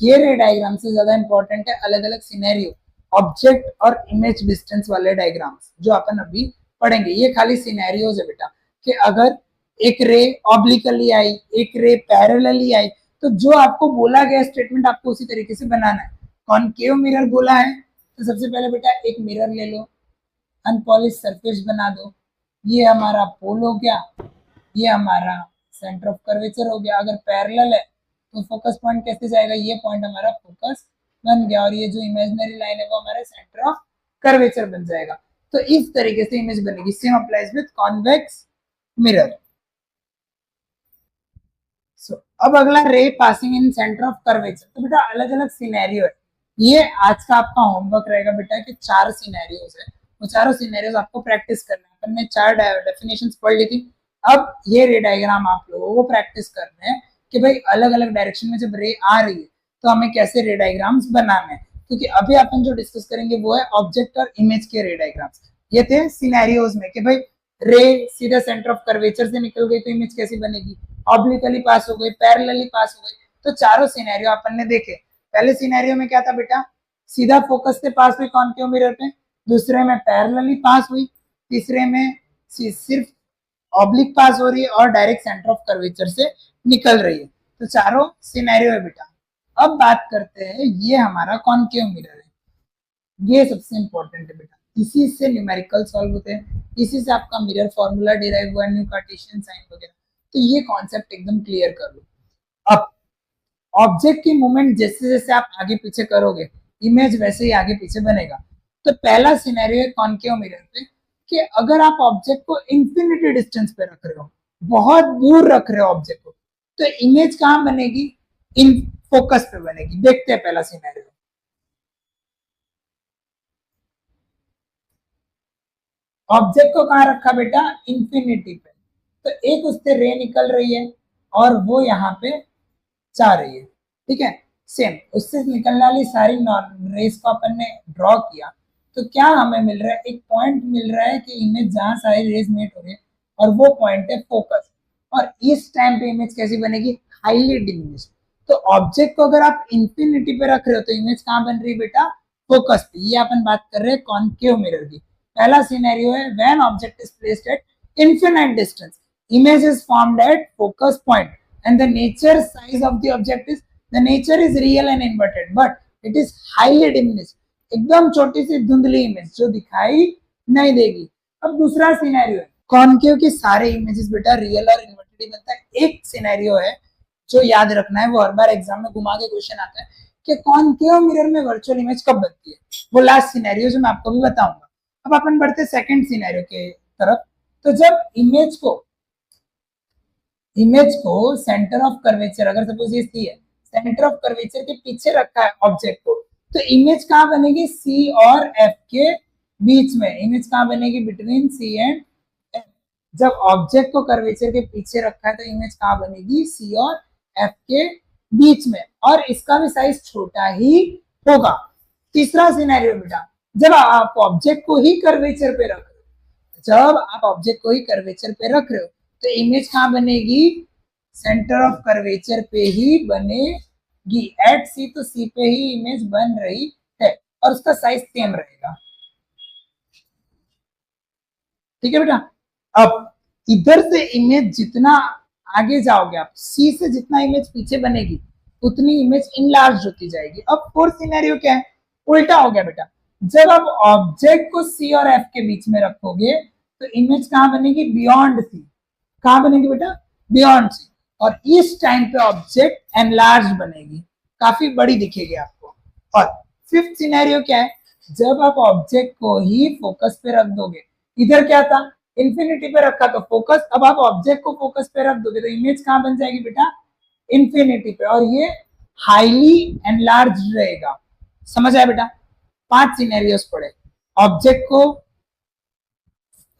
ये रे डायग्राम से ज्यादा इंपॉर्टेंट है अलग अलग सिनेरियो, ऑब्जेक्ट और इमेज डिस्टेंस वाले डायग्राम्स जो अपन अभी पढ़ेंगे। ये खाली सिनेरियोज है बेटा कि अगर एक रे ऑब्लिकली आई, एक रे पैरेलली आई, तो जो आपको बोला गया स्टेटमेंट आपको उसी तरीके से बनाना है। कॉनकेव मिरर बोला है तो सबसे पहले बेटा एक मिरर ले लो, अनपॉलिश सरफेस बना दो, ये हमारा पोल हो गया, ये हमारा सेंटर ऑफ कर्वेचर हो गया। अगर पैरेलल है तो फोकस पॉइंट कैसे जाएगा, ये पॉइंट हमारा फोकस बन गया और ये जो इमेजिनरी लाइन है वो हमारे सेंटर ऑफ कर्वेचर बन जाएगा। तो इस तरीके से इमेज बनेगी। Same applies with convex mirror. अब अगला रे passing in centre of curvature. तो बेटा अलग अलग सिनेरियो है, ये आज का आपका होमवर्क रहेगा बेटा कि 4 सिनेरियोज है, वो चारों सिनेरियोज आपको प्रैक्टिस करना है। अपन ने 4 डेफिनेशंस पढ़ ली थी, अब ये रे डायग्राम आप लोगों को प्रैक्टिस करने हैं कि भाई अलग अलग डायरेक्शन में जब रे आ रही है तो हमें कैसे रे डायग्राम्स बनाने हैं। क्योंकि अभी अपन जो डिस्कस करेंगे वो है ऑब्जेक्ट और इमेज के रे डायग्राम्स। ये थे सिनेरियोज में कि भाई रे सीधा सेंटर ऑफ कर्वेचर से निकल गई तो इमेज कैसी बनेगी, ऑब्लिकली पास हो गई, पैरेलली पास हो गई। तो चारों सिनेरियो अपन ने देखे। पहले सिनेरियो में क्या था बेटा, सीधा फोकस से पास हुई कॉनकेव मिरर पे, दूसरे में पैरेलली पास हुई, तीसरे में सिर्फ ऑब्लिक पास हो रही है और डायरेक्ट सेंटर ऑफ कर्वेचर से निकल रही है। तो चारों सिनेरियो है बेटा। अब बात करते हैं, ये हमारा कॉनकेव मिरर है, ये सबसे इंपॉर्टेंट है बेटा, इसी से न्यूमेरिकल सॉल्व होते हैं, इसी से आपका मिरर फॉर्मूला डिराइव हुआ है, न्यू कार्टेशियन साइन वगैरह। तो ये कॉन्सेप्ट एकदम क्लियर कर लो। अब ऑब्जेक्ट की मूवमेंट जैसे जैसे आप आगे पीछे करोगे इमेज वैसे ही आगे पीछे बनेगा। तो पहला सिनेरियो है कॉनकेव मिरर पे कि अगर आप ऑब्जेक्ट को इंफिनिटी डिस्टेंस पे रख रहे हो, बहुत दूर रख रहे हो ऑब्जेक्ट को, तो इमेज कहां बनेगी, इन फोकस पे बनेगी। देखते हैं पहला सिनेरियो। ऑब्जेक्ट को कहां रखा बेटा, इंफिनिटी पे, तो एक उससे रे निकल रही है और वो यहाँ पे जा रही है, ठीक है। सेम उससे निकलने वाली सारी रेस को अपन ने ड्रॉ किया, तो क्या हमें मिल रहा है, एक पॉइंट मिल रहा है कि इमेज जहां सारी रेस मेट हो रही है और वो पॉइंट है फोकस। और इस टाइम पे इमेज कैसी बनेगी, हाईली डिमिनिश। तो ऑब्जेक्ट को अगर आप इंफिनिटी पे रख रहे हो तो इमेज कहां बन रही है बेटा, फोकस पे। ये अपन बात कर रहे हैं कॉनकेव मिरर की। पहला सिनेरियो है when object is placed at infinite distance, image is formed at focus point and the nature size of the object is, the nature is real and inverted but it is highly diminished, एकदम छोटी सी धुंधली image जो दिखाई नहीं देगी। अब दूसरा scenario है कॉनकेव के सारे इमेजेस बेटा रियल और इन्वर्टेड ही बनता है। एक सिनेरियो है जो याद रखना है, वो हर बार एग्जाम में घुमा के क्वेश्चन आता है कि कॉनकेव मिरर में वर्चुअल इमेज कब बनती है, वो लास्ट सिनेरियो जो मैं आपको भी बताऊंगा। अब अपन बढ़ते सेकंड सिनेरियो के तरफ। तो जब इमेज को सेंटर ऑफ कर्वेचर, अगर सपोज ये सी है, सेंटर ऑफ कर्वेचर के पीछे रखा है ऑब्जेक्ट को, तो इमेज कहां बनेगी, सी और एफ के बीच में। इमेज कहां बनेगी, बिटवीन सी एंड एफ। जब ऑब्जेक्ट को कर्वेचर के पीछे रखा है तो इमेज कहां बनेगी, सी और एफ के बीच में, और इसका भी साइज छोटा ही होगा। तीसरा सिनेरियो बेटा, जब आप ऑब्जेक्ट को ही कर्वेचर पे रख रहे हो, जब आप ऑब्जेक्ट को ही कर्वेचर पे रख रहे हो तो इमेज कहां बनेगी, सेंटर ऑफ कर्वेचर पे ही बनेगी। एट सी, तो सी पे ही इमेज बन रही है और उसका साइज सेम रहेगा, ठीक है बेटा। अब इधर से इमेज जितना आगे जाओगे आप, सी से जितना इमेज पीछे बनेगी उतनी इमेज इनलार्ज होती जाएगी। अब फोर्थ सिनेरियो क्या है, उल्टा हो गया बेटा। जब आप ऑब्जेक्ट को सी और एफ के बीच में रखोगे तो इमेज कहां बनेगी, बियॉन्ड सी। कहां बनेगी बेटा, बियॉन्ड सी। और इस टाइम पे ऑब्जेक्ट एनलार्ज बनेगी, काफी बड़ी दिखेगी आपको। और फिफ्थ सिनेरियो क्या है, जब आप ऑब्जेक्ट को ही फोकस पे रख दोगे, इधर क्या था, इंफिनिटी पे रखा तो फोकस, अब आप ऑब्जेक्ट को फोकस पे रख दोगे तो इमेज कहां बन जाएगी बेटा, इंफिनिटी पे, और ये हाईली एनलार्ज रहेगा। समझ आया बेटा। 5 सिनेरियोस पड़े, ऑब्जेक्ट को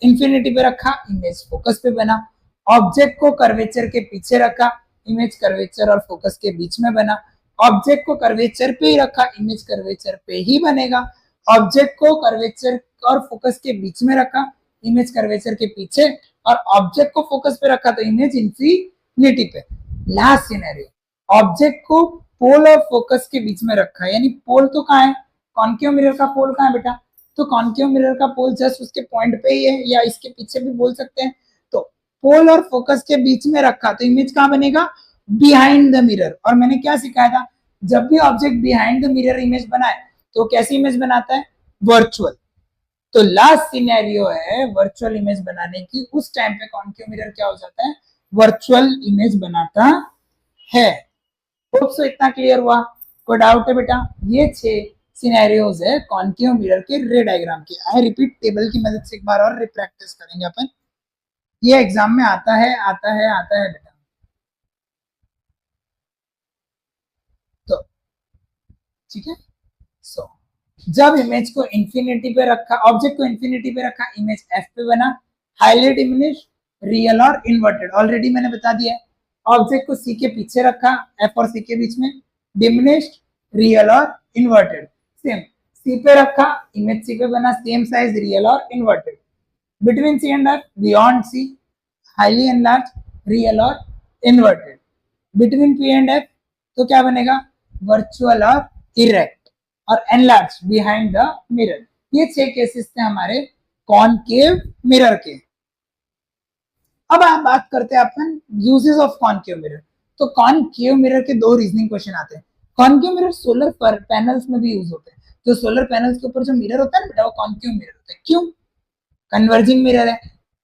इंफिनिटी पे रखा, इमेज फोकस पे बना। ऑब्जेक्ट को कर्वेचर के पीछे रखा, इमेज कर्वेचर और फोकस के बीच में बना। ऑब्जेक्ट को कर्वेचर पे ही रखा, इमेज कर्वेचर पे ही बनेगा। ऑब्जेक्ट को कर्वेचर और फोकस के बीच में रखा, इमेज कर्वेचर के पीछे, और ऑब्जेक्ट को फोकस पे रखा तो इमेज इंफिनिटी पे। लास्ट सिनेरियो, ऑब्जेक्ट को पोल और फोकस के बीच में रखा, यानी पोल तो कहाँ है, कॉन्केव मिरर का पोल कहाँ है बेटा, तो कॉन्केव मिरर का पोल जस्ट उसके पॉइंट पे ही है, या इसके पीछे भी बोल सकते हैं। तो पोल और फोकस के बीच में रखा तो इमेज कहाँ बनेगा, बिहाइंड द मिरर। और मैंने क्या सिखाया था, जब भी object behind the mirror image बनाए तो कैसी इमेज बनाता है, वर्चुअल। तो लास्ट सिनेरियो है वर्चुअल इमेज बनाने की, उस टाइम पे कॉन्केव मिरर क्या हो जाता है, वर्चुअल इमेज बनाता है। होप सो इतना क्लियर हुआ, कोई डाउट है बेटा। ये 6 सिनेरियोज है कॉन्केव मिरर के रे डायग्राम के। आई रिपीट, टेबल की मदद से एक बार और रिप्रैक्टिस करेंगे अपन, ये एग्जाम में आता है बेटा। तो ठीक है, सो जब इमेज को इंफिनिटी पे रखा, ऑब्जेक्ट को इंफिनिटी पे रखा, इमेज एफ पे बना, हाईली डिमिनिश, रियल और इन्वर्टेड, ऑलरेडी मैंने बता दिया। ऑब्जेक्ट को सी के पीछे रखा, एफ और सी के बीच में, डिमिनिश्ड, रियल और इन्वर्टेड। सेम सी पे रखा, इमेज सी पे बना, सेम साइज, रियल और inverted. Between C and F, beyond C, highly enlarge, real और inverted. Between P and F तो क्या बनेगा, वर्चुअल और इरेक्ट, और एनलार्ज बिहाइंड द मिरर। ये 6 केसेस थे हमारे कॉनकेव मिरर के। अब आप बात करते हैं अपन यूजेस ऑफ कॉनकेव मिरर। तो कॉनकेव मिरर के 2 रीजनिंग क्वेश्चन आते हैं। कॉनकेव मिरर सोलर पैनल्स में भी यूज होते हैं। जो सोलर पैनल्स के ऊपर जो मिरर होता है ना बेटा, वो कॉनकेव मिरर होता है। क्यों, कन्वर्जिंग मिरर है,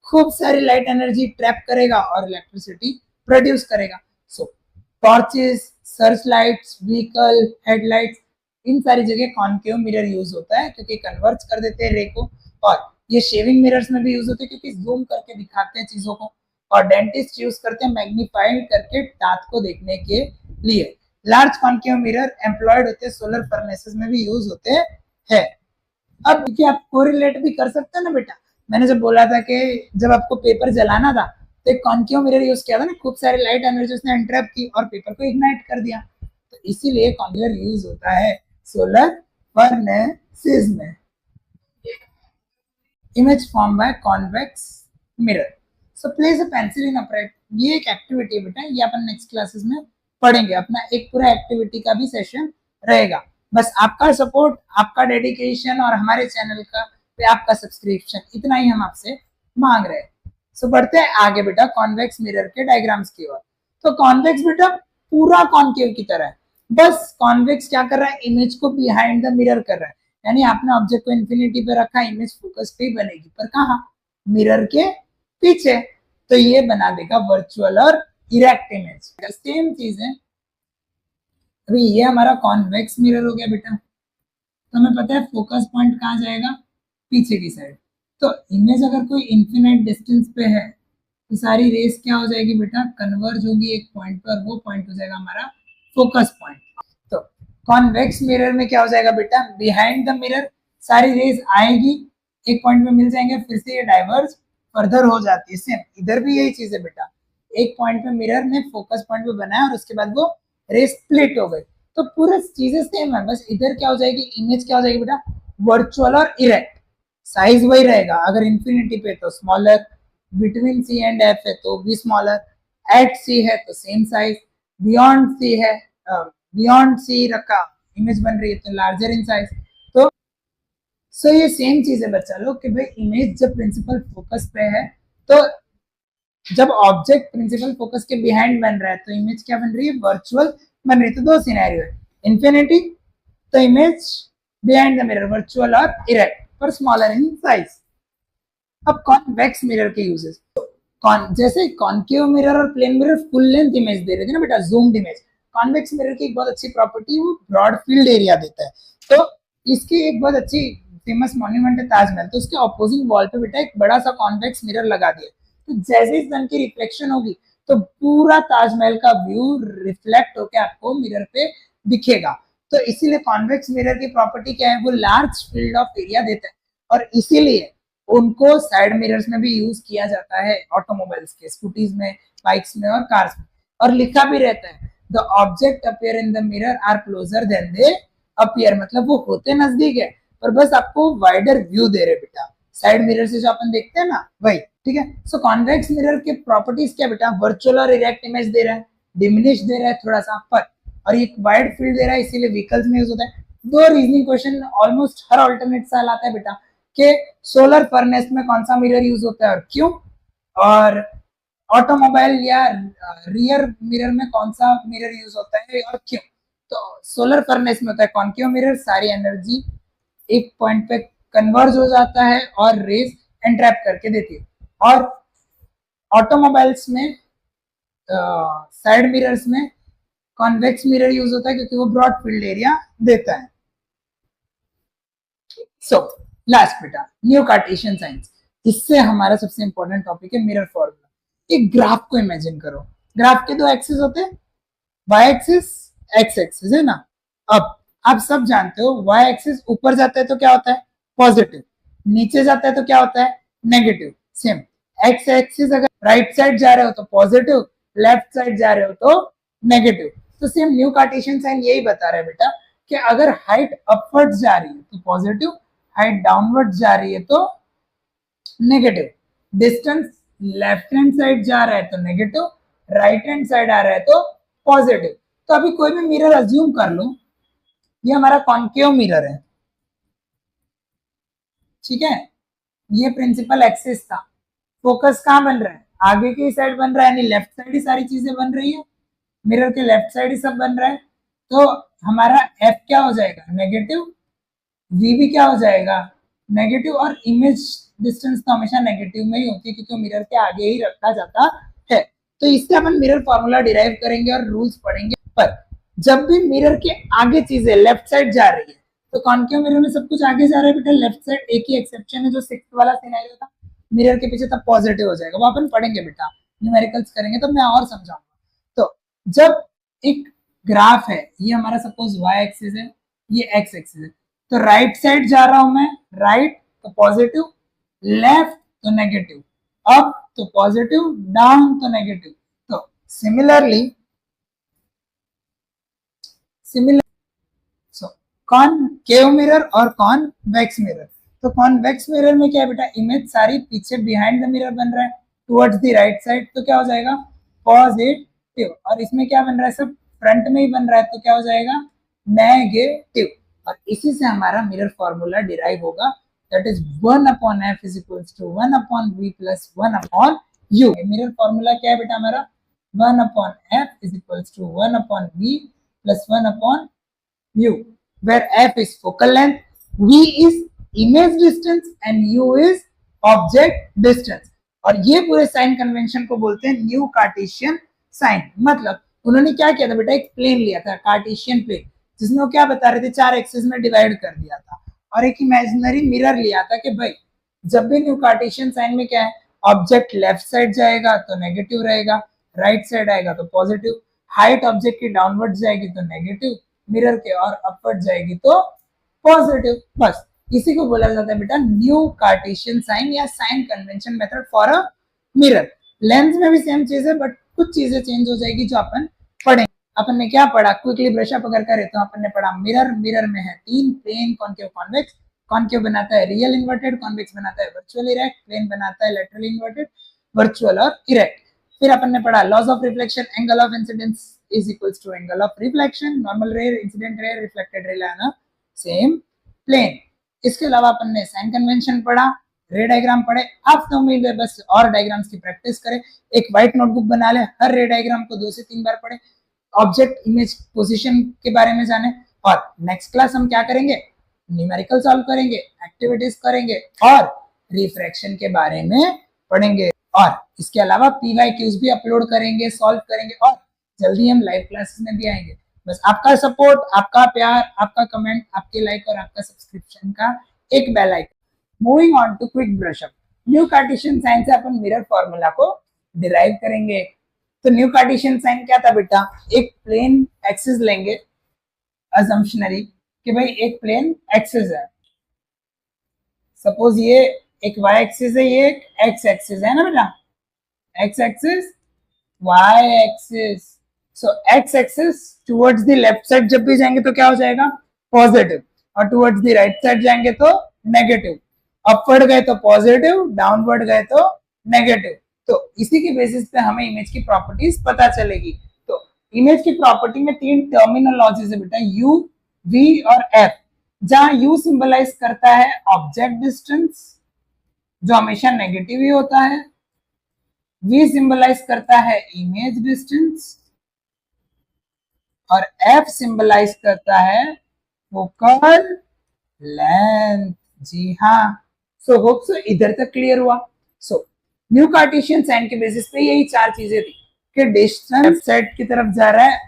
खूब सारी लाइट एनर्जी ट्रैप करेगा और इलेक्ट्रिसिटी प्रोड्यूस करेगा। So torches, search lights, vehicle headlights, इन सारी जगह कॉनकेव मिरर यूज होता है क्योंकि कन्वर्ज कर देते हैं रे को। और ये शेविंग मिरर्स में भी यूज होते हैं क्योंकि जूम करके दिखाते हैं चीजों को। और डेंटिस्ट यूज करते हैं मैग्नीफाइड करके दांत को देखने के लिए। लार्ज कॉनकेव मिरर एम्प्लॉयड होते हैं सोलर फर्नेसेस में भी यूज होते हैं। अब देखिए, आप कोरिलेट भी कर सकते हैं ना बेटा। मैंने जब बोला था कि जब आपको पेपर जलाना था तो एक कॉनकेव मिरर यूज किया था ना, खूब सारी लाइट एनर्जी उसने इंटरप्ट की और पेपर को इग्नाइट कर दिया। तो इसीलिए कॉनकेव मिरर यूज होता है सोलर फर्नेसेस में। Image form by convex mirror. So place a pencil in upright, ये एक एक्टिविटी बेटा, ये अपन नेक्स्ट क्लासेस में पढ़ेंगे। अपना एक पूरा एक्टिविटी का भी सेशन रहेगा। बस आपका सपोर्ट, आपका डेडिकेशन और हमारे चैनल का पे आपका सब्सक्रिप्शन, इतना ही हम आपसे मांग रहे हैं। सो बढ़ते हैं आगे बेटा कॉन्वेक्स मिरर के डायग्राम्स की ओर। तो कॉन्वेक्स बेटा पूरा कॉन्केव की तरह है, बस कॉन्वेक्स क्या कर रहा है, इमेज को बिहाइंड द मिरर कर रहा है। यानी आपने ऑब्जेक्ट को इंफिनिटी पे रखा, इमेज फोकस पे ही बनेगी, पर कहाँ, मिरर के पीछे। तो ये बना देगा वर्चुअल और इरेक्ट इमेज। सेम चीज है। अभी ये हमारा कॉन्वेक्स मिरर हो गया बेटा, तो हमें पता है फोकस पॉइंट कहाँ जाएगा, पीछे की साइड। तो इमेज अगर कोई इन्फिनाइट डिस्टेंस पे है तो सारी रेस क्या हो जाएगी बेटा, कन्वर्ज होगी एक पॉइंट पर, वो पॉइंट हो जाएगा हमारा फोकस पॉइंट। तो कॉन्वेक्स मिरर में क्या हो जाएगा बेटा, बिहाइंड द मिरर सारी रेस आएगी, एक पॉइंट पे मिल जाएंगे, फिर से ये डाइवर्ज फर्दर हो जाती है। सेम इधर भी यही चीज है बेटा, एक पॉइंट पे मिरर ने फोकस पॉइंट पे बनाया और उसके बाद वो रेस स्प्लिट हो गई। तो पूरा चीजें सेम है, बस इधर क्या हो जाएगी, इमेज क्या हो जाएगी बेटा, वर्चुअल और इरेक्ट। साइज वही रहेगा, अगर इंफिनिटी पे तो smaller, between C and F है तो भी स्मॉलर, एट सी है तो सेम साइज, बियॉन्ड सी है, बियॉन्ड सी रखा इमेज बन रही है तो लार्जर इन साइज। तो सो ये सेम चीज है बच्चा लोग कि भाई इमेज जब प्रिंसिपल फोकस पे है, तो जब ऑब्जेक्ट प्रिंसिपल फोकस के बिहाइंड बन रहा है तो इमेज क्या बन रही है, वर्चुअल बन रही है। तो 2 सिनेरियो है, इंफिनिटी तो image behind the mirror virtual और इरेक्ट पर स्मॉलर इन साइज। अब कॉन्वेक्स मिरर के यूजेस, जैसे कॉनकेव मिरर और plane mirror full length image दे रहे थे ना बेटा, जूम्ड इमेज। कॉन्वेक्स मिरर की एक बहुत अच्छी प्रॉपर्टी, वो ब्रॉड फील्ड एरिया देता है। तो इसकी एक बहुत अच्छी फेमस मॉन्यूमेंट है ताजमहल, तो उसके ऑपोजिंग वॉल पे बेटा एक बड़ा सा कॉन्वेक्स मिरर लगा दिया। तो जैसे ही सन की रिफ्लेक्शन होगी तो पूरा ताजमहल का व्यू रिफ्लेक्ट होकर आपको मिरर पे दिखेगा। तो इसीलिए कॉन्वेक्स मिरर की प्रॉपर्टी क्या है, वो लार्ज फील्ड ऑफ एरिया देता है और इसीलिए उनको साइड मिरर्स में भी यूज किया जाता है, ऑटोमोबाइल्स के, स्कूटीज में, बाइक्स में और कार्स में। और लिखा भी रहता है the object appear in the mirror are closer than they appear, मतलब वो होते नजदीक है पर बस आपको वाइडर व्यू दे रहे बेटा, साइड मिरर से जो अपन देखते हैं ना वही, ठीक है। सो कॉन्वेक्स मिरर के प्रॉपर्टीज क्या बेटा, वर्चुअल और इरेक्ट इमेज दे रहा है, डिमिनिश दे रहा है थोड़ा सा पर, और एक वाइड फील्ड दे रहा है, इसीलिए व्हीकल्स में यूज होता है। दो रीजनिंग क्वेश्चन ऑलमोस्ट हर ऑल्टरनेट साल आता है बेटा कि सोलर फर्नेस में कौन सा मिरर यूज होता है और क्यों, और ऑटोमोबाइल या रियर मिरर में कौन सा मिरर यूज होता है और क्यों। तो सोलर फर्नेस में होता है कॉन्केव मिरर, सारी एनर्जी एक पॉइंट पे कन्वर्ज हो जाता है और रेज एंट्रैप करके देती है। और ऑटोमोबाइल्स में साइड मिरर्स में कॉन्वेक्स मिरर यूज होता है क्योंकि वो ब्रॉड फील्ड एरिया देता है। सो लास्ट बेटा न्यू कार्टेशियन साइंस, इससे हमारा सबसे इंपॉर्टेंट टॉपिक है मिरर फॉर्मूला। एक ग्राफ को इमेजिन करो, ग्राफ के दो एक्सिस होते हैं, वाई एक्सिस एक्स एक्सिस है ना। अब आप सब जानते हो वाई एक्सिस ऊपर जाता है तो क्या होता है पॉजिटिव, नीचे जाता है तो क्या होता है नेगेटिव। सेम एक्स एक्सिस अगर राइट साइड जा रहे हो तो पॉजिटिव, लेफ्ट साइड जा रहे हो तो नेगेटिव। तो सेम न्यू कार्टेशियन साइन यही बता रहा है बेटा कि अगर हाइट अपवर्ड जा रही है तो पॉजिटिव, हाइट डाउनवर्ड जा रही है तो negative, distance left hand side जा रहा है तो नेगेटिव, राइट हैंड साइड आ रहा है तो पॉजिटिव। तो अभी कोई भी मिरर अज्यूम कर लो, ये हमारा कॉन्केव मिरर है, ठीक है, ये प्रिंसिपल एक्सिस था, फोकस कहाँ बन रहा है आगे की साइड बन रहा है, यानी लेफ्ट साइड ही सारी चीजें बन रही है, मिरर के लेफ्ट साइड ही सब बन रहा है। तो हमारा एफ क्या हो जाएगा नेगेटिव, वी भी क्या हो जाएगा नेगेटिव, और इमेज डिस्टेंस तो हमेशा नेगेटिव में ही होती है क्योंकि मिरर के आगे ही रखा जाता है। तो इससे अपन मिरर फॉर्मूला डिराइव करेंगे और रूल्स पढ़ेंगे। पर जब भी मिरर के आगे चीजें लेफ्ट साइड जा रही है तो कॉन्केव मिरर में सब कुछ आगे जा रहा है बेटा लेफ्ट साइड, एक ही एक्सेप्शन है जो सिक्स्थ वाला सिनेरियो था, मिरर के पीछे तब पॉजिटिव हो जाएगा, वो अपन पढ़ेंगे बेटा, न्यूमेरिकल्स करेंगे तब मैं और समझाऊंगा। तो जब एक ग्राफ है, ये हमारा सपोज वाई एक्सिस है, ये एक्स एक्सिस है, तो राइट साइड जा रहा हूं मैं, राइट तो पॉजिटिव, लेफ्ट तो नेगेटिव, अप तो पॉजिटिव, डाउन तो नेगेटिव। तो सिमिलर सो कॉनकेव मिरर और कॉन्वेक्स मिरर। तो कॉन्वेक्स मिरर में क्या है बेटा, इमेज सारी पीछे बिहाइंड द मिरर बन रहा है टुवर्ड्स द राइट साइड, तो क्या हो जाएगा पॉजिटिव, और इसमें क्या बन रहा है सब फ्रंट में ही बन रहा है तो क्या हो जाएगा नेगेटिव। और इसी से हमारा मिरर फॉर्मूला डिराइव होगा, that is 1/f is equals to 1/v plus 1/u। Mirror formula क्या है बेटा हमारा 1/f is equals to 1/v plus 1/u, where f is focal length, v is image distance and u is object distance। और ये पूरे sign convention को बोलते हैं न्यू कार्टेशियन साइन। मतलब उन्होंने क्या किया था बेटा, एक प्लेन लिया था कार्टेशियन प्लेन, जिसमें वो क्या बता रहे थे चार एक्सिस में डिवाइड कर दिया था, और एक इमेजिनरी मिरर लिया था कि भाई जब भी न्यू कार्टेशियन साइन में क्या है ऑब्जेक्ट लेफ्ट साइड जाएगा तो नेगेटिव रहेगा, राइट साइड आएगा तो पॉजिटिव, हाइट ऑब्जेक्ट की डाउनवर्ड जाएगी तो नेगेटिव, मिरर के और अपवर्ड जाएगी तो पॉजिटिव। बस इसी को बोला जाता है बेटा न्यू कार्टेशियन साइन या sign convention method for a mirror. Lens में भी सेम चीज है बट कुछ चीजें चेंज हो जाएगी जो अपन पढ़ेंगे। अपन ने क्या पढ़ा, क्विकली ब्रश अप अगर करें तो अपन ने पढ़ा मिरर, मिरर में है तीन प्लेन कॉन्केव कॉन्वेक्स, कॉन्केव बनाता है रियल इन्वर्टेड, कॉन्वेक्स बनाता है वर्चुअल इरेक्ट, प्लेन बनाता है लेटरल इन्वर्टेड, वर्चुअल और इरेक्ट। फिर अपन ने पढ़ा laws of reflection, angle of incidence is equals to angle of reflection, normal ray, incident ray, reflected ray on a same plane। इसके अलावा अपन ने साइन कन्वेंशन पढ़ा, रे डायग्राम पढ़े। आप तो उम्मीद है बस और डायग्राम्स की प्रैक्टिस करें, एक व्हाइट नोटबुक बना ले, हर रे डायग्राम को 2 से 3 बार पढ़े, ऑब्जेक्ट इमेज पोजीशन के बारे में जाने। और नेक्स्ट क्लास हम क्या करेंगे, न्यूमेरिकल सॉल्व करेंगे, एक्टिविटीज करेंगे और रिफ्रैक्शन के बारे में पढ़ेंगे। और इसके अलावा PYQs भी अपलोड करेंगे, सॉल्व करेंगे, और जल्दी हम लाइव क्लासेस में भी आएंगे। बस आपका सपोर्ट, आपका प्यार, आपका कमेंट, आपके लाइक और आपका सब्सक्रिप्शन का एक bell icon. Moving on to quick brush up, new Cartesian sign से अपन मिरर फॉर्मूला को डिराइव करेंगे। तो न्यू कार्टेशियन साइन क्या था बेटा, एक प्लेन एक्सिस लेंगे, अजम्पशनरी कि भाई एक प्लेन एक्सिस है, सपोज ये एक y एक्सिस है, ये एक x एक्सिस है ना बेटा, x axis y axis. So x axis towards the left side जब भी जाएंगे तो क्या हो जाएगा, पॉजिटिव, और टुवर्ड्स द राइट साइड जाएंगे तो नेगेटिव। अपवर्ड गए तो पॉजिटिव, डाउनवर्ड गए तो नेगेटिव। तो इसी के बेसिस पे हमें इमेज की प्रॉपर्टीज पता चलेगी। तो इमेज की प्रॉपर्टी में तीन टर्मिनोलॉजीज है बेटा, u, v और f, जहां u सिंबलाइज करता है ऑब्जेक्ट डिस्टेंस जो हमेशा नेगेटिव ही होता है, v सिंबलाइज करता है इमेज डिस्टेंस, और f सिंबलाइज करता है फोकल लेंथ। जी हाँ, सो होप सो इधर तक क्लियर हुआ। सो न्यू कार्टेशियन साइन के बेसिस पे यही चार चीजें थी कि डिस्टेंस लेफ्ट साइड की तरफ जा रहा है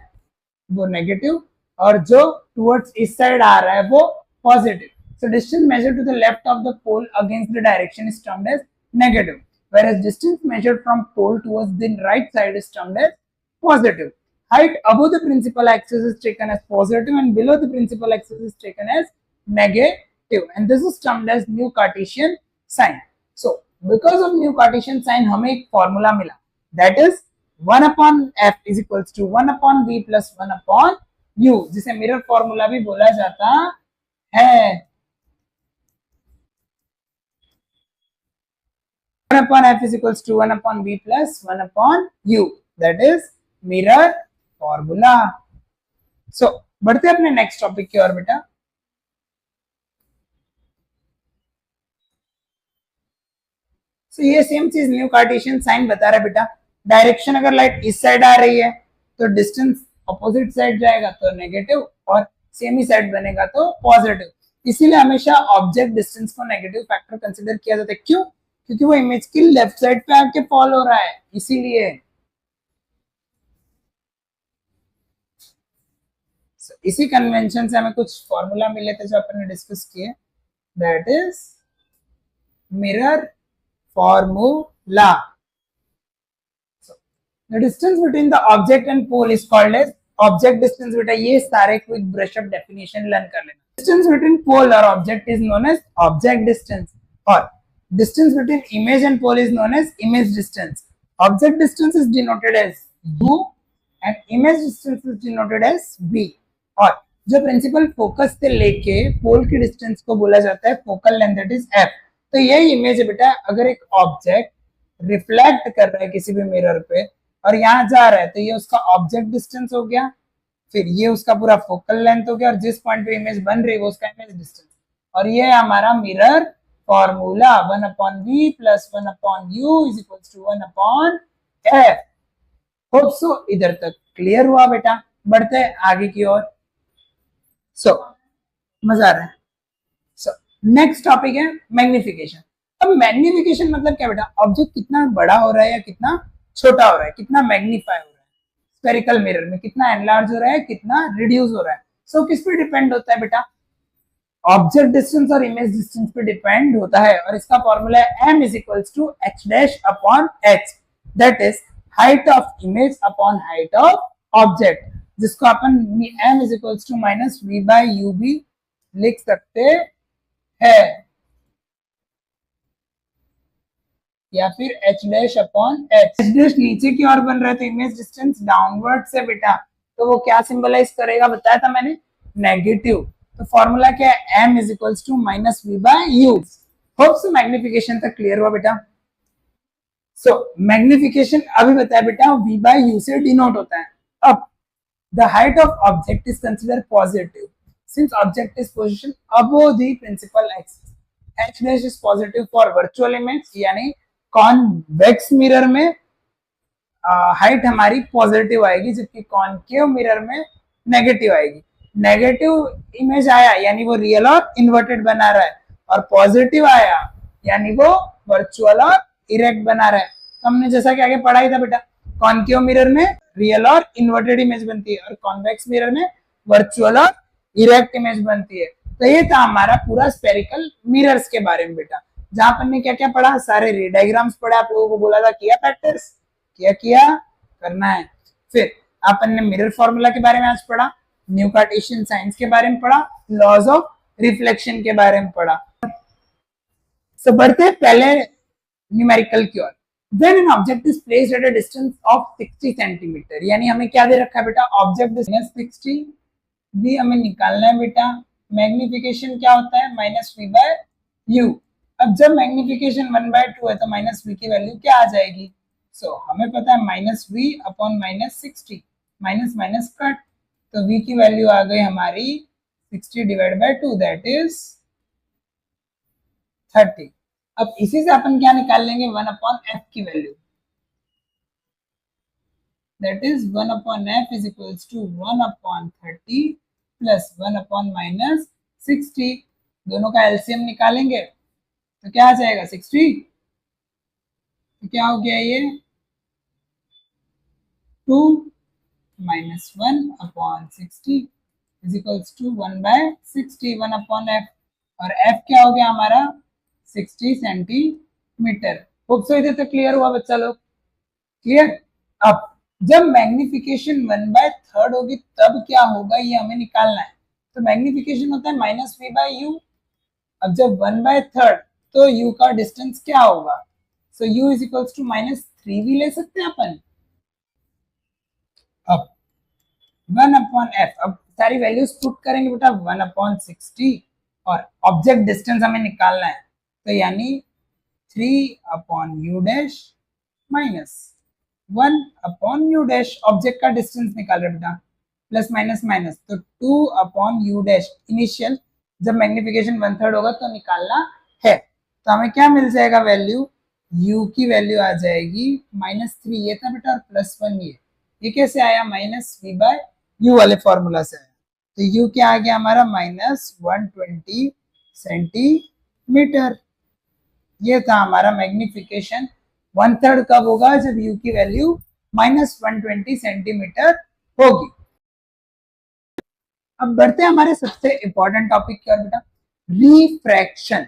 वो नेगेटिव, और जो टुवर्ड्स इस साइड आ रहा है वो positive. So distance measured to the left of the pole against the direction is termed as negative, whereas distance measured from pole towards the right side is termed as positive. Height above the principal axis is taken as positive and below the principal axis is taken as negative, and this is termed as new Cartesian sign. So because of new Cartesian sign हमें एक formula मिला, that is 1 upon f is equals to 1 upon v plus 1 upon u, जिसे mirror formula भी बोला जाता है। 1 upon f is equals to 1 upon v plus 1 upon u, that is mirror formula. So बढ़ते अपने नेक्स्ट टॉपिक की ओर बेटा। So ये सेम चीज न्यू कार्टेशियन साइन बता रहा है बेटा, डायरेक्शन अगर लाइट इस साइड आ रही है तो डिस्टेंस अपोजिट साइड जाएगा तो नेगेटिव, और सेम ही साइड बनेगा तो पॉजिटिव। इसीलिए हमेशा ऑब्जेक्ट डिस्टेंस को नेगेटिव फैक्टर कंसीडर किया जाता है। क्यों? क्योंकि वो इमेज की लेफ्ट साइड पे आके फॉल हो रहा है, इसीलिए। इसी कन्वेंशन से हमें कुछ फॉर्मूला मिले थे जो अपन ने डिस्कस किए, that is mirror formula. The distance between the object and pole is called as object distance। बेटा ये सारे quick brush up definition learn कर लेना। Distance between pole और object is known as object distance, और distance between image and pole is known as image distance. Object distance is denoted as u and image distance is denoted as v, और जो principal focus से लेके पोल की distance को बोला जाता है focal length, that is f। तो यही इमेज है बेटा, अगर एक ऑब्जेक्ट रिफ्लेक्ट कर रहा है किसी भी मिरर पे और यहाँ जा रहा है तो ये उसका ऑब्जेक्ट डिस्टेंस हो गया, फिर ये उसका पूरा फोकल लेंथ हो गया, और जिस पॉइंट पे इमेज बन रही है वो उसका इमेज डिस्टेंस, और ये हमारा mirror formula 1 upon v plus 1 upon u is equals to 1 upon f। Hope so इधर तक क्लियर हुआ बेटा। बढ़ते हैं आगे की ओर। सो मजा आ रहा है। सो नेक्स्ट टॉपिक है मैग्निफिकेशन। अब मैग्निफिकेशन मतलब क्या बेटा, ऑब्जेक्ट कितना बड़ा हो रहा है या कितना छोटा हो रहा है, कितना मैग्नीफाई हो रहा है स्फेरिकल मिरर में, कितना एनलार्ज हो रहा है, कितना रिड्यूस हो रहा है। सो किस पे डिपेंड होता है बेटा, ऑब्जेक्ट डिस्टेंस और इमेज डिस्टेंस पे डिपेंड होता है, और इसका फॉर्मूला है m is equals to h dash upon h, that is height of image upon height of object, जिसको अपन m is equals to minus v by u भी लिख सकते हैं, या फिर h dash upon h। h dash नीचे की ओर बन रहा है तो इमेज डिस्टेंस डाउनवर्ड से बेटा, तो वो क्या सिंबलाइज करेगा बताया था मैंने, नेगेटिव। तो फॉर्मूला क्या है, m is equals to minus v by u। Hope so magnification तक क्लियर हुआ बेटा। सो मैग्निफिकेशन अभी बताया बेटा v by u से डिनोट होता है। अब the height of object is considered positive since object is positioned above the principal axis। h dash is positive for virtual image, यानी कॉन्वेक्स मिरर में हाइट हमारी पॉजिटिव आएगी, जबकि कॉनकेव मिरर में नेगेटिव आएगी। नेगेटिव इमेज आया यानी वो रियल और इन्वर्टेड बना रहा है, और पॉजिटिव आया यानी वो वर्चुअल और इरेक्ट बना रहा है। तो हमने जैसा कि आगे पढ़ा ही था बेटा, कॉनकेव मिरर में रियल और इन्वर्टेड इमेज बनती है, और कॉन्वेक्स मिरर में वर्चुअल और इरेक्ट इमेज बनती है। तो ये था हमारा पूरा स्फेरिकल मिरर्स के बारे में बेटा, जहां अपन ने क्या क्या पढ़ा, सारे रे डायग्राम्स पढ़े, आप लोगों को बोला था किया प्रैक्टिस, किया करना है। फिर अपन ने मिरर फॉर्मूला के बारे में आज पढ़ा, न्यू कार्टेशियन साइंस के बारे में पढ़ा, लॉज ऑफ रिफ्लेक्शन के बारे में पढ़ा। सो बढ़ते हैं पहले न्यूमेरिकल की ओर। When an object is placed at a distance of 60 centimetre, यानी हमें क्या दे रखा है बेटा, ऑब्जेक्ट डिस्टेंस 60, भी हमें निकालना है बेटा। मैग्निफिकेशन क्या होता है, -v/u। अब जब मैग्निफिकेशन 1/2 है तो -v की वैल्यू क्या आ जाएगी, सो हमें पता है -v/- 60, माइनस माइनस कट, तो v की वैल्यू आ गई हमारी 60/2, दैट इज 30। अब इसी से अपन क्या निकाल लेंगे, 1/f की value, that is 1/f is equals to 1/30 plus 1/-60। दोनों का एलसीएम निकालेंगे तो क्या आ जाएगा 60, तो क्या हो गया ये 2 - 1/60 इज इक्वल्स टू 1/60, 1/f, और f क्या हो गया हमारा 60 सेंटीमीटर। होप सो इधर तक क्लियर हुआ बच्चा लोग, क्लियर। अब जब मैग्निफिकेशन 1/3 होगी तब क्या होगा ये हमें निकालना है। तो मैग्निफिकेशन होता है -v/u। अब जब 1/3 तो u का डिस्टेंस क्या होगा, सो u इज इक्वल्स टू -3 भी ले सकते हैं अपन। अब 1/f, अब सारी वैल्यूज पुट करेंगे बेटा, 1/60 और ऑब्जेक्ट डिस्टेंस हमें निकालना है, तो यानी 3/u dash minus 1/u dash, object का डिस्टेंस निकाल रहे बेटा, प्लस माइनस माइनस, तो 2/u डैश इनिशियल, जब मैग्निफिकेशन 1/3 होगा तो निकालना है। तो हमें क्या मिल जाएगा वैल्यू, u की वैल्यू आ जाएगी -3 ये था बेटा, और +1 ये कैसे आया, -v/u वाले फॉर्मूला से आया। तो u क्या आ गया हमारा -120 सेंटीमीटर। ये था हमारा मैग्निफिकेशन। 1/3 कब होगा, जब u की वैल्यू -120 सेंटीमीटर होगी। अब बढ़ते हैं हमारे सबसे इंपॉर्टेंट टॉपिक की ओर बेटा, रिफ्रैक्शन।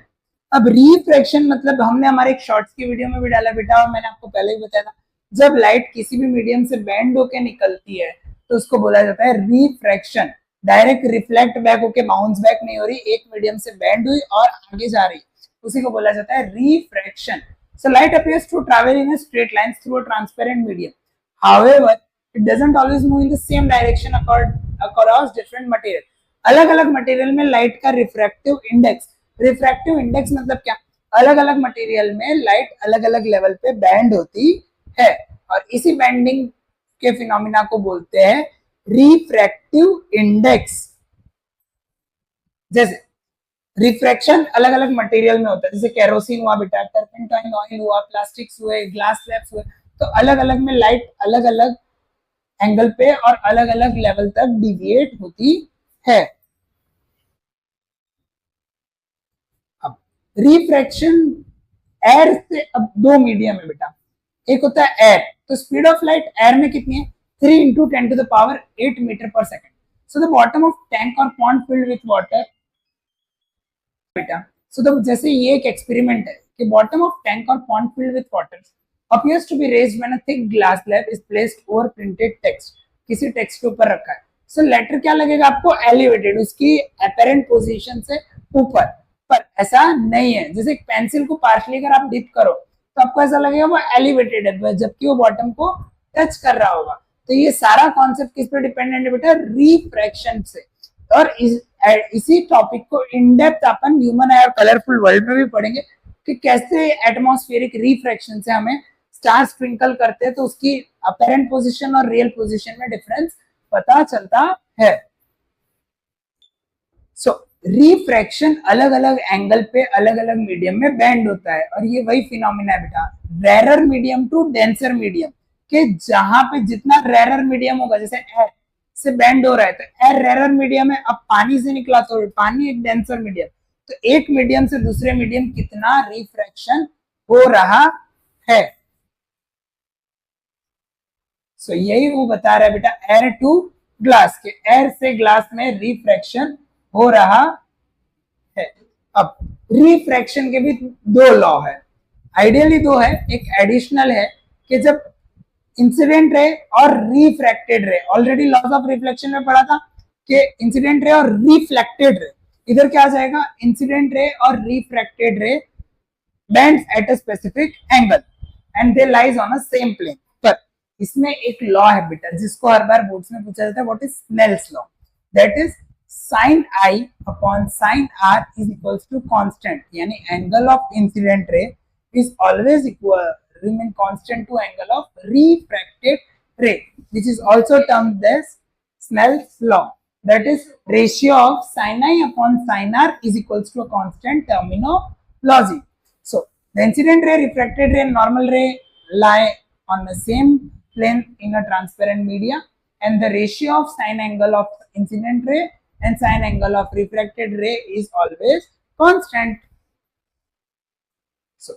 अब रिफ्रैक्शन मतलब हमने हमारे एक शॉर्ट्स की वीडियो में भी डाला बेटा, और मैंने आपको पहले ही बताया था, जब लाइट किसी भी मीडियम से बेंड होके निकलती है तो उसको बोला जाता है रिफ्रैक्शन। डायरेक्ट रिफ्लेक्ट बैक होके बाउंस बैक नहीं हो रही, एक मीडियम से बेंड हुई और आगे जा रही, उसी को बोला जाता है refraction. So light appears to travel in a straight line through a transparent medium. However, it doesn't always move in the same direction across different material. अलग अलग मटेरियल में लाइट का रिफ्रैक्टिव इंडेक्स मतलब क्या, अलग अलग मटेरियल में light अलग अलग लेवल पे बैंड होती है, और इसी बैंडिंग के फिनोमिना को बोलते हैं रिफ्रैक्टिव इंडेक्स। जैसे रिफ्रैक्शन अलग अलग मटेरियल में होता है, जैसे केरोसिन हुआ बेटा, टर्पेंटाइन ऑयल हुआ, प्लास्टिक्स हुए, ग्लास स्लैब्स हुए, तो अलग अलग में लाइट अलग अलग एंगल पे और अलग अलग लेवल तक डिविएट होती है। अब रिफ्रैक्शन एयर से, अब दो मीडियम है बेटा, एक होता है एयर, तो स्पीड ऑफ लाइट एयर में कितनी है, 3 × 10⁸ मीटर पर second. So the bottom of tank और पॉन्ड फिल्ड विथ वाटर बेटा, सो जैसे ये एक एक्सपेरिमेंट है कि बॉटम ऑफ टैंक और pond filled with water appears to be raised when a thick glass slab is placed over printed text, किसी text के ऊपर रखा है। सो लेटर क्या लगेगा आपको, एलिवेटेड, उसकी अपेरेंट पोजीशन से ऊपर, पर ऐसा नहीं है। जैसे एक पेंसिल को पार्शली अगर आप डिप करो तो आपको ऐसा लगेगा वो एलिवेटेड है, जबकि वो बॉटम को टच कर रहा होगा। तो ये सारा कॉन्सेप्ट किस पे डिपेंडेंट है बेटा, रिफ्रैक्शन से। और इसी टॉपिक को इन डेप्थ अपन ह्यूमन आई और कलरफुल वर्ल्ड में भी पढ़ेंगे कि कैसे एटमॉस्फेरिक रिफ्रैक्शन से हमें स्टार्स ट्विंकल करते हैं, तो उसकी अपेरेंट पोजीशन और रियल पोजीशन में डिफरेंस पता चलता है। सो रिफ्रैक्शन अलग अलग एंगल पे अलग अलग मीडियम में बेंड होता है, और ये वही फिनोमिना है बेटा, rarer medium to denser medium, कि जहां पे जितना रेरर मीडियम होगा, जैसे एयर से बेंड हो रहा है तो एयर रेरर मीडियम है, अब पानी से निकला तो पानी एक डेंसर मीडियम, तो एक मीडियम से दूसरे मीडियम कितना रिफ्रैक्शन हो रहा है। सो यही वो बता रहा है बेटा, एयर टू ग्लास, के एयर से ग्लास में रिफ्रैक्शन हो रहा है। अब रिफ्रैक्शन के भी दो लॉ है, आइडियली दो है, एक एडिशनल है कि जब इंसिडेंट रे और रिफ्रैक्टेड रे, ऑलरेडी लॉज ऑफ रिफ्लेक्शन में पढ़ा था कि इंसिडेंट रे और रिफ्लेक्टेड रे, इधर क्या आ जाएगा, इंसिडेंट रे और रिफ्रैक्टेड रे bends at a specific angle and they lies on a same plane. पर इसमें एक लॉ है बेटा जिसको हर बार बोर्ड्स में पूछा जाता है, what is Snell's law, that is sin I upon sin R is equals to constant, यानी angle of incident ray is always equal remain constant to angle of refracted ray, which is also termed as Snell's law. That is ratio of sin I upon sin R is equals to a constant terminology. So the incident ray, refracted ray, and normal ray lie on the same plane in a transparent media, and the ratio of sin angle of incident ray and sin angle of refracted ray is always constant. So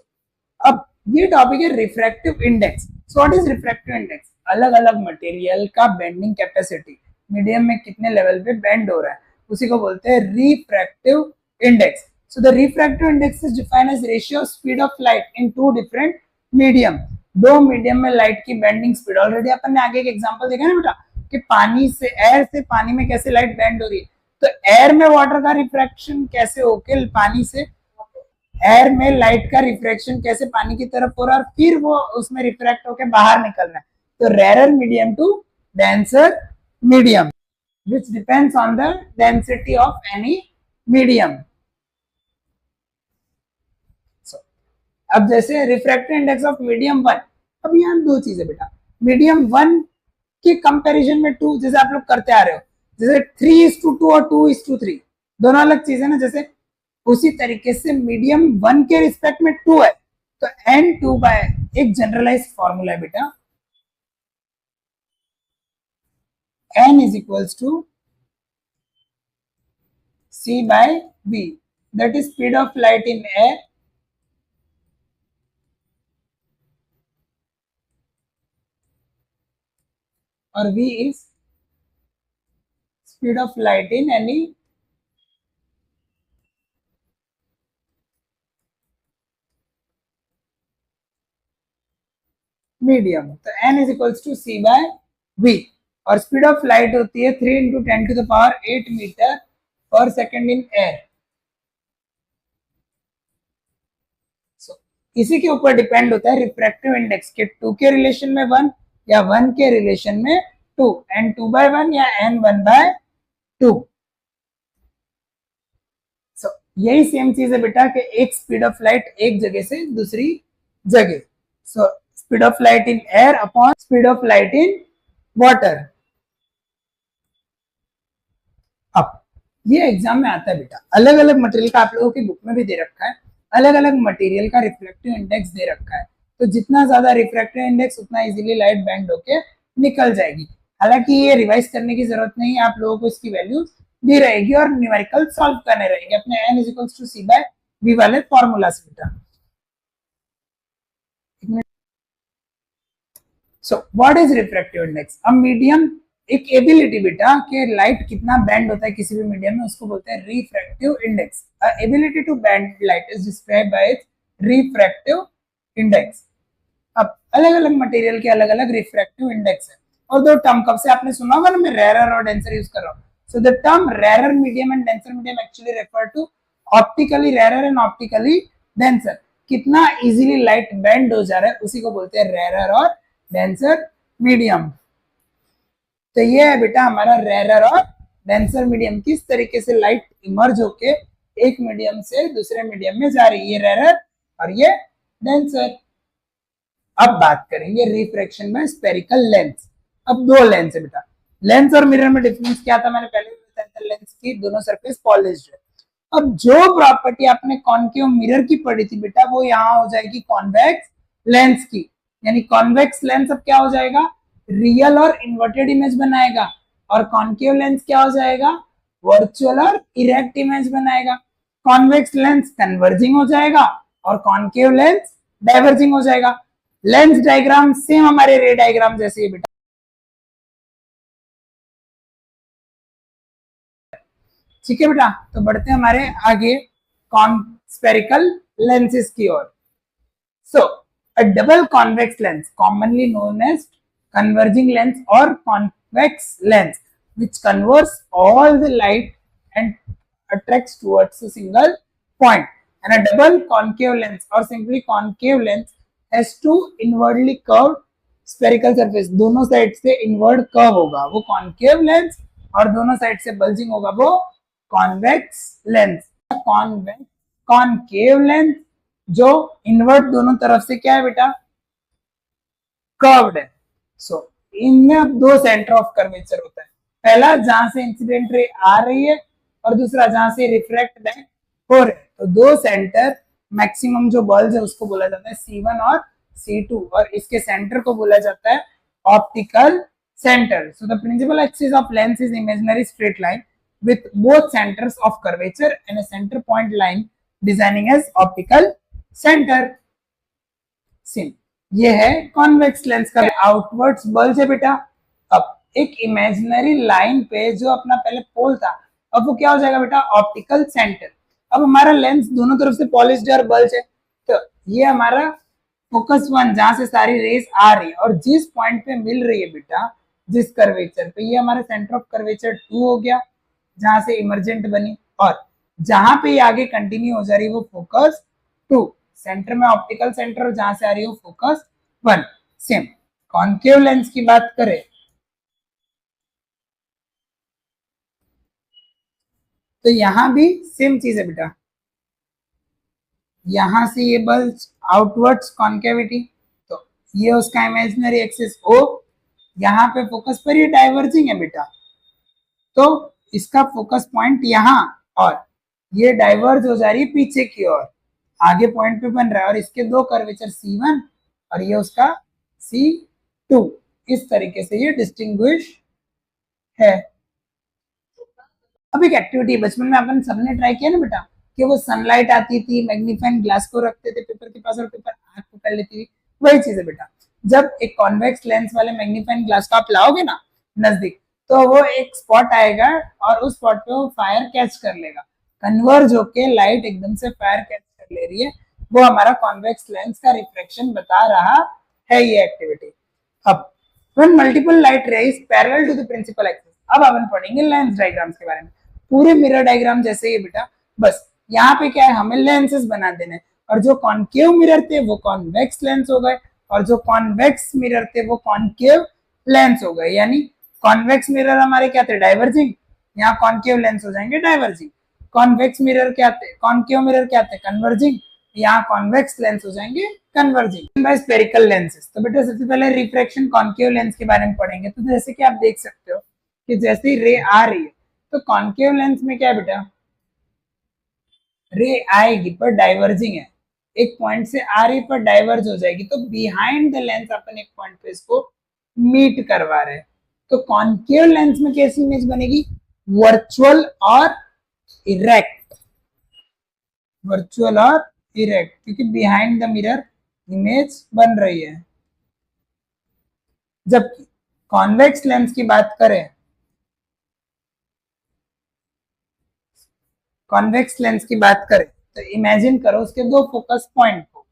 अब ये topic है refractive index. So what is refractive index? अलग अलग material का bending capacity, medium में कितने level पे bend हो रहा है, उसी को बोलते हैं refractive index. So the refractive index is defined as ratio of speed of light in two different medium. दो मीडियम में लाइट की बेंडिंग स्पीड. ऑलरेडी अपन ने आगे एक एग्जांपल देखा ना बेटा कि पानी से, एयर से पानी में कैसे लाइट बेंड हो रही है. तो एयर में वाटर का रिफ्रैक्शन कैसे होके पानी से, एयर में लाइट का रिफ्रैक्शन कैसे पानी की तरफ हो रहा है और फिर वो उसमें रिफ्रैक्ट होके बाहर निकल रहा है. तो rarer medium to denser medium which depends on the density of any medium. So, अब जैसे रिफ्रैक्टिव इंडेक्स ऑफ मीडियम 1. अब यहाँ दो चीजें बेटा, मीडियम 1 के कंपैरिजन में 2 जैसे आप लोग करते आ रहे हो, जैसे 3:2 और 2:3 दोनों अलग चीजें ना, जैसे उसी तरीके से मीडियम 1 के रिस्पेक्ट में 2 है तो n2 बाय एक जनरलाइज फॉर्मूला है बेटा, n is equals to c by v, that is speed of light in air or v is speed of light in any medium. तो n is equals to c by v और speed of light होती है 3 into 10 to the power 8 metre पर second in air. So इसी के ऊपर depend होता है रिफ्रैक्टिव इंडेक्स के 2 के रिलेशन में 1 या 1 के रिलेशन में 2, n 2 by 1 या n 1 by 2. सो यही सेम चीज है बेटा कि एक स्पीड ऑफ लाइट एक जगह से दूसरी जगह. So speed of light in air upon speed of light in water. अब ये एग्जाम में आता है बेटा, अलग अलग मटेरियल का आप लोगों की बुक में भी दे रखा है, अलग अलग मटेरियल का रिफ्रैक्टिव इंडेक्स दे रखा है. तो जितना ज्यादा रिफ्रैक्टिव इंडेक्स उतना इजीली लाइट बेंड होके निकल जाएगी. हालांकि ये रिवाइज करने की जरूरत नहीं है, आप लोगों को इसकी वैल्यूज दी रहेगी और न्यूमेरिकल सॉल्व करने रहेंगे अपने n is equals to c by v वाले फॉर्मूला से बेटा. So what is refractive index? अब मीडियम एक एबिलिटी बेटा कि लाइट कितना बेंड होता है किसी भी मीडियम में, उसको बोलते हैं refractive index. Ability to bend light is described by its refractive index. अब अलग अलग मटेरियल के अलग अलग रिफ्रैक्टिव इंडेक्स है. और दो टर्म कब से आपने सुना होगा ना, मैं रेरर और डेंसर यूज कर रहा हूँ. So the term rarer medium and denser medium actually refer to optically rarer and optically denser. कितना इजीली लाइट बेंड हो जा रहा है उसी को बोलते हैं रेरर और डेंसर मीडियम. तो ये है बेटा हमारा रेरर और डेंसर मीडियम, किस तरीके से लाइट इमर्ज होके एक मीडियम से दूसरे मीडियम में जा रही है, ये रेरर और ये डेंसर. अब बात करेंगे रिफ्रैक्शन में स्फेरिकल लेंस. अब दो लेंस है बेटा, लेंस और मिरर में डिफरेंस क्या था मैंने पहले बताया, लेंस की दोनों सरफेस पॉलिश्ड है. अब जो प्रॉपर्टी आपने कॉनकेव मिरर की पढ़ी थी बेटा वो यहाँ हो जाएगी कॉन्वेक्स लेंस की. यानी कॉन्वेक्स लेंस अब क्या हो जाएगा, रियल और इन्वर्टेड इमेज बनाएगा, और कॉनकेव लेंस क्या हो जाएगा, वर्चुअल और इरेक्ट इमेज बनाएगा. कॉन्वेक्स लेंस कन्वर्जिंग हो जाएगा और कॉनकेव लेंस डाइवर्जिंग हो जाएगा. लेंस डायग्राम सेम हमारे रे डायग्राम जैसे ही बेटा. ठीक है बेटा, तो बढ़ते हैं हमारे आगे स्फेरिकल लेंसेज की ओर. सो a double convex lens commonly known as converging lens or convex lens which converts all the light and attracts towards a single point and a double concave lens or simply concave lens has two inwardly curved spherical surface. दोनों side से inward curve होगा वो concave lens और दोनों side से bulging होगा वो convex lens. Concave lens जो इनवर्ट दोनों तरफ से क्या है बेटा, कर्व्ड है। सो इनमें अब दो सेंटर ऑफ कर्वेचर होता है, पहला जहां से इंसिडेंट रे आ रही है और दूसरा जहां से रिफ्रैक्ट बैक हो रहे हैं। तो दो सेंटर मैक्सिमम जो बल्ज है उसको बोला जाता है C1 और C2 और इसके सेंटर को बोला जाता है optical centre. So the principal axis of lens is imaginary straight line with both centers of curvature and a center point line designing as optical center. Sim, ये है कॉन्वेक्स लेंस का outwards bulge है बेटा। अब एक imaginary line पे जो अपना पहले पोल था अब वो क्या हो जाएगा बेटा, ऑप्टिकल सेंटर। अब हमारा लेंस दोनों तरफ से पॉलिश्ड और बल्ज है, तो ये हमारा फोकस 1 जहां से सारी रेस आ रही है और जिस पॉइंट पे मिल रही है बेटा जिस कर्वेचर पे, ये हमारा सेंटर ऑफ कर्वेचर 2 हो गया जहां से इमर्जेंट बनी, और जहां पे ये आगे कंटिन्यू हो जा रही है वो फोकस 2, सेंटर में ऑप्टिकल सेंटर और जहां से आ रही है वो फोकस 1। सेम कॉन्केव लेंस की बात करें तो यहां भी सेम चीज है बेटा, यहां से ये बल्ज आउटवर्ड्स कॉन्केविटी, तो ये उसका इमेजिनरी एक्सिस O, यहाँ पे फोकस पर ये डाइवर्जिंग है बेटा, तो इसका फोकस पॉइंट यहाँ और ये डाइवर्ज हो जा रही है पीछे की ओर, आगे पॉइंट पे बन रहा है और इसके दो कर्वेचर C1 और ये उसका C2, इस तरीके से ये डिस्टिंग्विश है। अब एक एक्टिविटी बचपन में अपन सबने ट्राई किया ना बेटा कि वो सनलाइट आती थी, मैग्नीफाइंग ग्लास को रखते थे पेपर के पास और पेपर आंख पकड़ लेती थी, वही चीज है बेटा। जब एक कॉन्वेक्स लेंस वाले मैग्नीफाइंग ग्लास को आप लाओगे ना नजदीक तो वो एक स्पॉट आएगा और उस स्पॉट पे वो फायर कैच कर लेगा, कन्वर्ज होके लाइट एकदम से फायर कैच कर ले रही है, वो हमारा कॉन्वेक्स लेंस का रिफ्लेक्शन बता रहा है ये एक्टिविटी। अब when multiple light rays parallel to the principal axis, अब अपन पढ़ेंगे लेंस डायग्राम्स के बारे में, पूरे मिरर डायग्राम जैसे ही बेटा, बस यहाँ पे क्या है हमें लेंसेस बना देने, और जो कॉन्केव मिरर थे वो कॉन्वेक्स लेंस हो गए और जो कॉन्वेक्स मिरर थे वो कॉन्केव लेंस हो गए। यानी कॉन्वेक्स मिरर हमारे क्या थे, डाइवर्जिंग, यहाँ कॉन्केव लेंस हो जाएंगे डाइवर्जिंग। कॉन्वेक्स मिरर क्या थे, कॉन्केव मिरर क्या थे, कन्वर्जिंग, यहाँ कॉन्वेक्स लेंस हो जाएंगे कन्वर्जिंग। बाय स्फेरिकल लेंसेस, तो बेटा सबसे पहले रिफ्रैक्शन कॉन्केव लेंस के बारे में पढ़ेंगे। तो जैसे कि आप देख सकते हो कि जैसे ही रे आ रही है तो कॉन्केव लेंस में क्या है बेटा, रे आएगी पर डाइवर्जिंग है, एक पॉइंट से आ रही पर डाइवर्ज हो जाएगी, तो बिहाइंड द लेंस अपन एक पॉइंट पे इसको मीट करवा रहे हैं। तो कॉन्केव लेंस में कैसी इमेज बनेगी, वर्चुअल और इरेक्ट, वर्चुअल और इरेक्ट, क्योंकि बिहाइंड द मिरर इमेज बन रही है। जबकि कॉन्वेक्स लेंस की बात करें, कॉन्वेक्स लेंस की बात करें तो इमेजिन करो उसके दो फोकस पॉइंट को,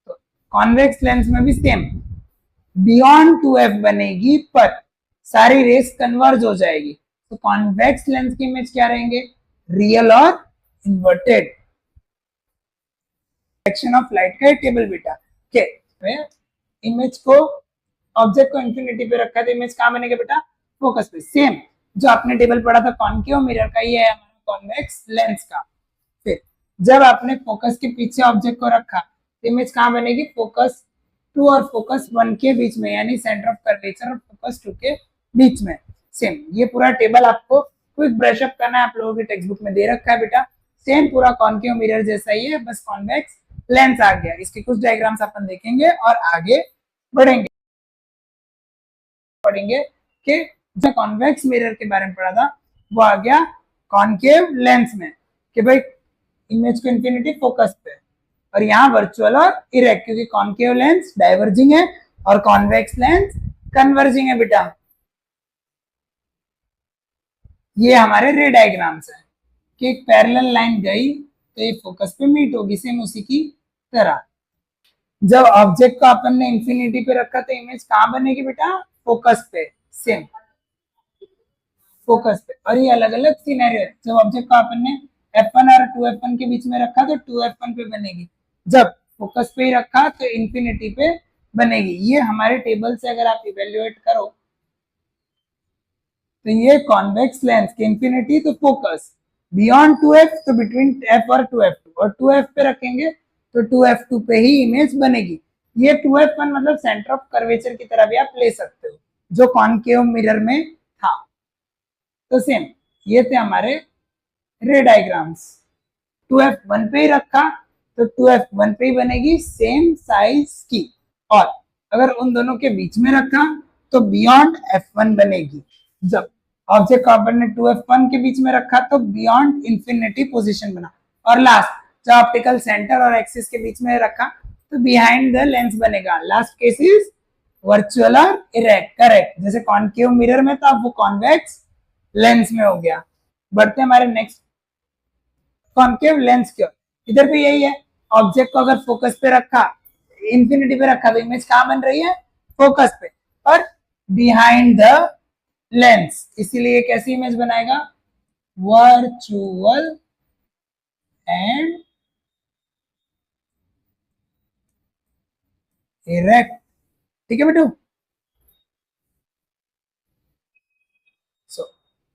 तो कॉन्वेक्स लेंस में भी सेम बियॉन्ड 2f बनेगी पर सारी रेस कन्वर्ज हो जाएगी। तो कॉन्वेक्स लेंस की इमेज क्या रहेंगे, रियल और इन्वर्टेड। रिफ्लेक्शन ऑफ लाइट का टेबल बेटा के इमेज को, ऑब्जेक्ट को इंफिनिटी पे रखा तो इमेज कहां बनेगा बेटा, फोकस पे। सेम जो आपने टेबल पढ़ा था कॉन्केव मिरर का, ये है हमारा कॉन्वेक्स लेंस का। फिर जब आपने फोकस के पीछे ऑब्जेक्ट को रखा तो इमेज कहां बनेगी, फोकस 2 और फोकस 1 के बीच में, यानी सेंटर ऑफ कर्वेचर और फोकस 2 के बीच में। सेम ये पूरा टेबल आपको क्विक ब्रश अप करना है, आप लोगों की टेक्स्ट बुक में दे रखा है बेटा। सेम पूरा कॉन्केव मिरर जैसा ही है, बस कॉन्वेक्स लेंस आ गया। इसके कुछ डायग्राम्स अपन देखेंगे और आगे बढ़ेंगे, पढ़ेंगे कि जो कॉन्वेक्स मिरर के बारे में पढ़ा था वो आ गया कॉन्केव लेंस में, कि भाई इमेज को इंफिनिटी फोकस पे, और यहाँ वर्चुअल और इरेक्ट, क्योंकि कॉन्केव लेंस डाइवर्जिंग है और कॉन्वेक्स लेंस कन्वर्जिंग है बेटा। ये हमारे रे डायग्राम्स है कि एक पैरेलल लाइन गई तो ये फोकस पे मीट होगी, सेम उसी की तरह। जब ऑब्जेक्ट को अपन ने इंफिनिटी पे रखा तो इमेज कहां बनेगी बेटा, फोकस पे, सेम फोकस पे। और ये अलग अलग सिनेरियो है, जब ऑब्जेक्ट को अपन ने F1 और 2f1 के बीच में रखा तो 2f1 पे बनेगी, जब फोकस पे ही रखा तो इंफिनिटी पे बनेगी। ये हमारे टेबल से अगर आप इवेल्युएट करो तो ये कॉन्वेक्स लेंस के इंफिनिटी तो फोकस, बियॉन्ड 2f तो बिटवीन f और 2f2, और 2f पे रखेंगे तो 2f2 पे ही इमेज बनेगी। ये 2f1 मतलब सेंटर ऑफ कर्वेचर की तरह भी आप ले सकते हो जो कॉनकेव मिरर में था। तो सेम ये थे हमारे रे डायग्राम्स। 2f1 पे ही रखा तो 2f1 पे ही बनेगी सेम साइज की, और अगर उन दोनों के बीच में रखा तो बियॉन्ड f1 बनेगी। जब ऑब्जेक्ट को अपन ने 2f1 के बीच में रखा तो बियॉन्ड इंफिनिटी पोजीशन बना, और लास्ट जब ऑप्टिकल सेंटर और एक्सिस के बीच में रखा तो बिहाइंड द लेंस बनेगा। लास्ट केस इज वर्चुअल और इरेक्ट, करेक्ट। जैसे कॉनकेव मिरर में था वो कॉन्वेक्स लेंस में हो गया। बढ़ते हमारे नेक्स्ट कॉनकेव लेंस की ओर। इधर भी यही है, ऑब्जेक्ट को अगर फोकस पे रखा, इंफिनिटी पे रखा तो इमेज कहां बन रही है, फोकस पे, और बिहाइंड द लेंस, इसीलिए कैसी इमेज बनाएगा, वर्चुअल एंड इरेक्ट। ठीक है बेटू।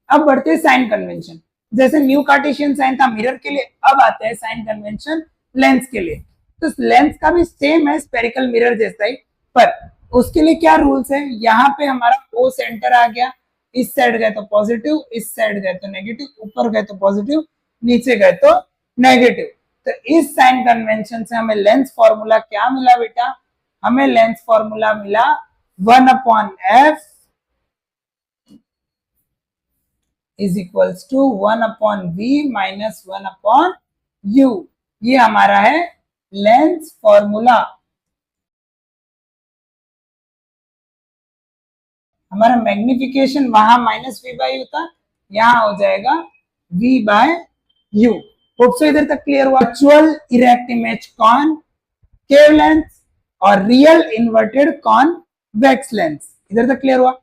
अब बढ़ते हैं साइन कन्वेंशन। जैसे न्यू कार्टेशियन साइन था मिरर के लिए, अब आते हैं साइन कन्वेंशन लेंस के लिए। तो लेंस का भी सेम है स्फेरिकल मिरर जैसा ही, पर उसके लिए क्या रूल्स है, यहाँ पे हमारा ओ सेंटर आ गया, इस साइड गए तो पॉजिटिव, इस साइड गए तो नेगेटिव, ऊपर गए तो पॉजिटिव, नीचे गए तो नेगेटिव। तो इस साइन कन्वेंशन से हमें लेंस फॉर्मूला क्या मिला बेटा, हमें लेंस फॉर्मूला मिला 1/f is equals to 1/v minus 1/u। ये हमारा है लेंस फॉर्मूला। हमारा मैग्निफिकेशन वहां -v/u होता, यहाँ हो जाएगा v/u। होप सो इधर तक क्लियर हुआ। Virtual erect image concave lens और रियल इन्वर्टेड कॉन्वेक्स लेंस, इधर तक क्लियर हुआ।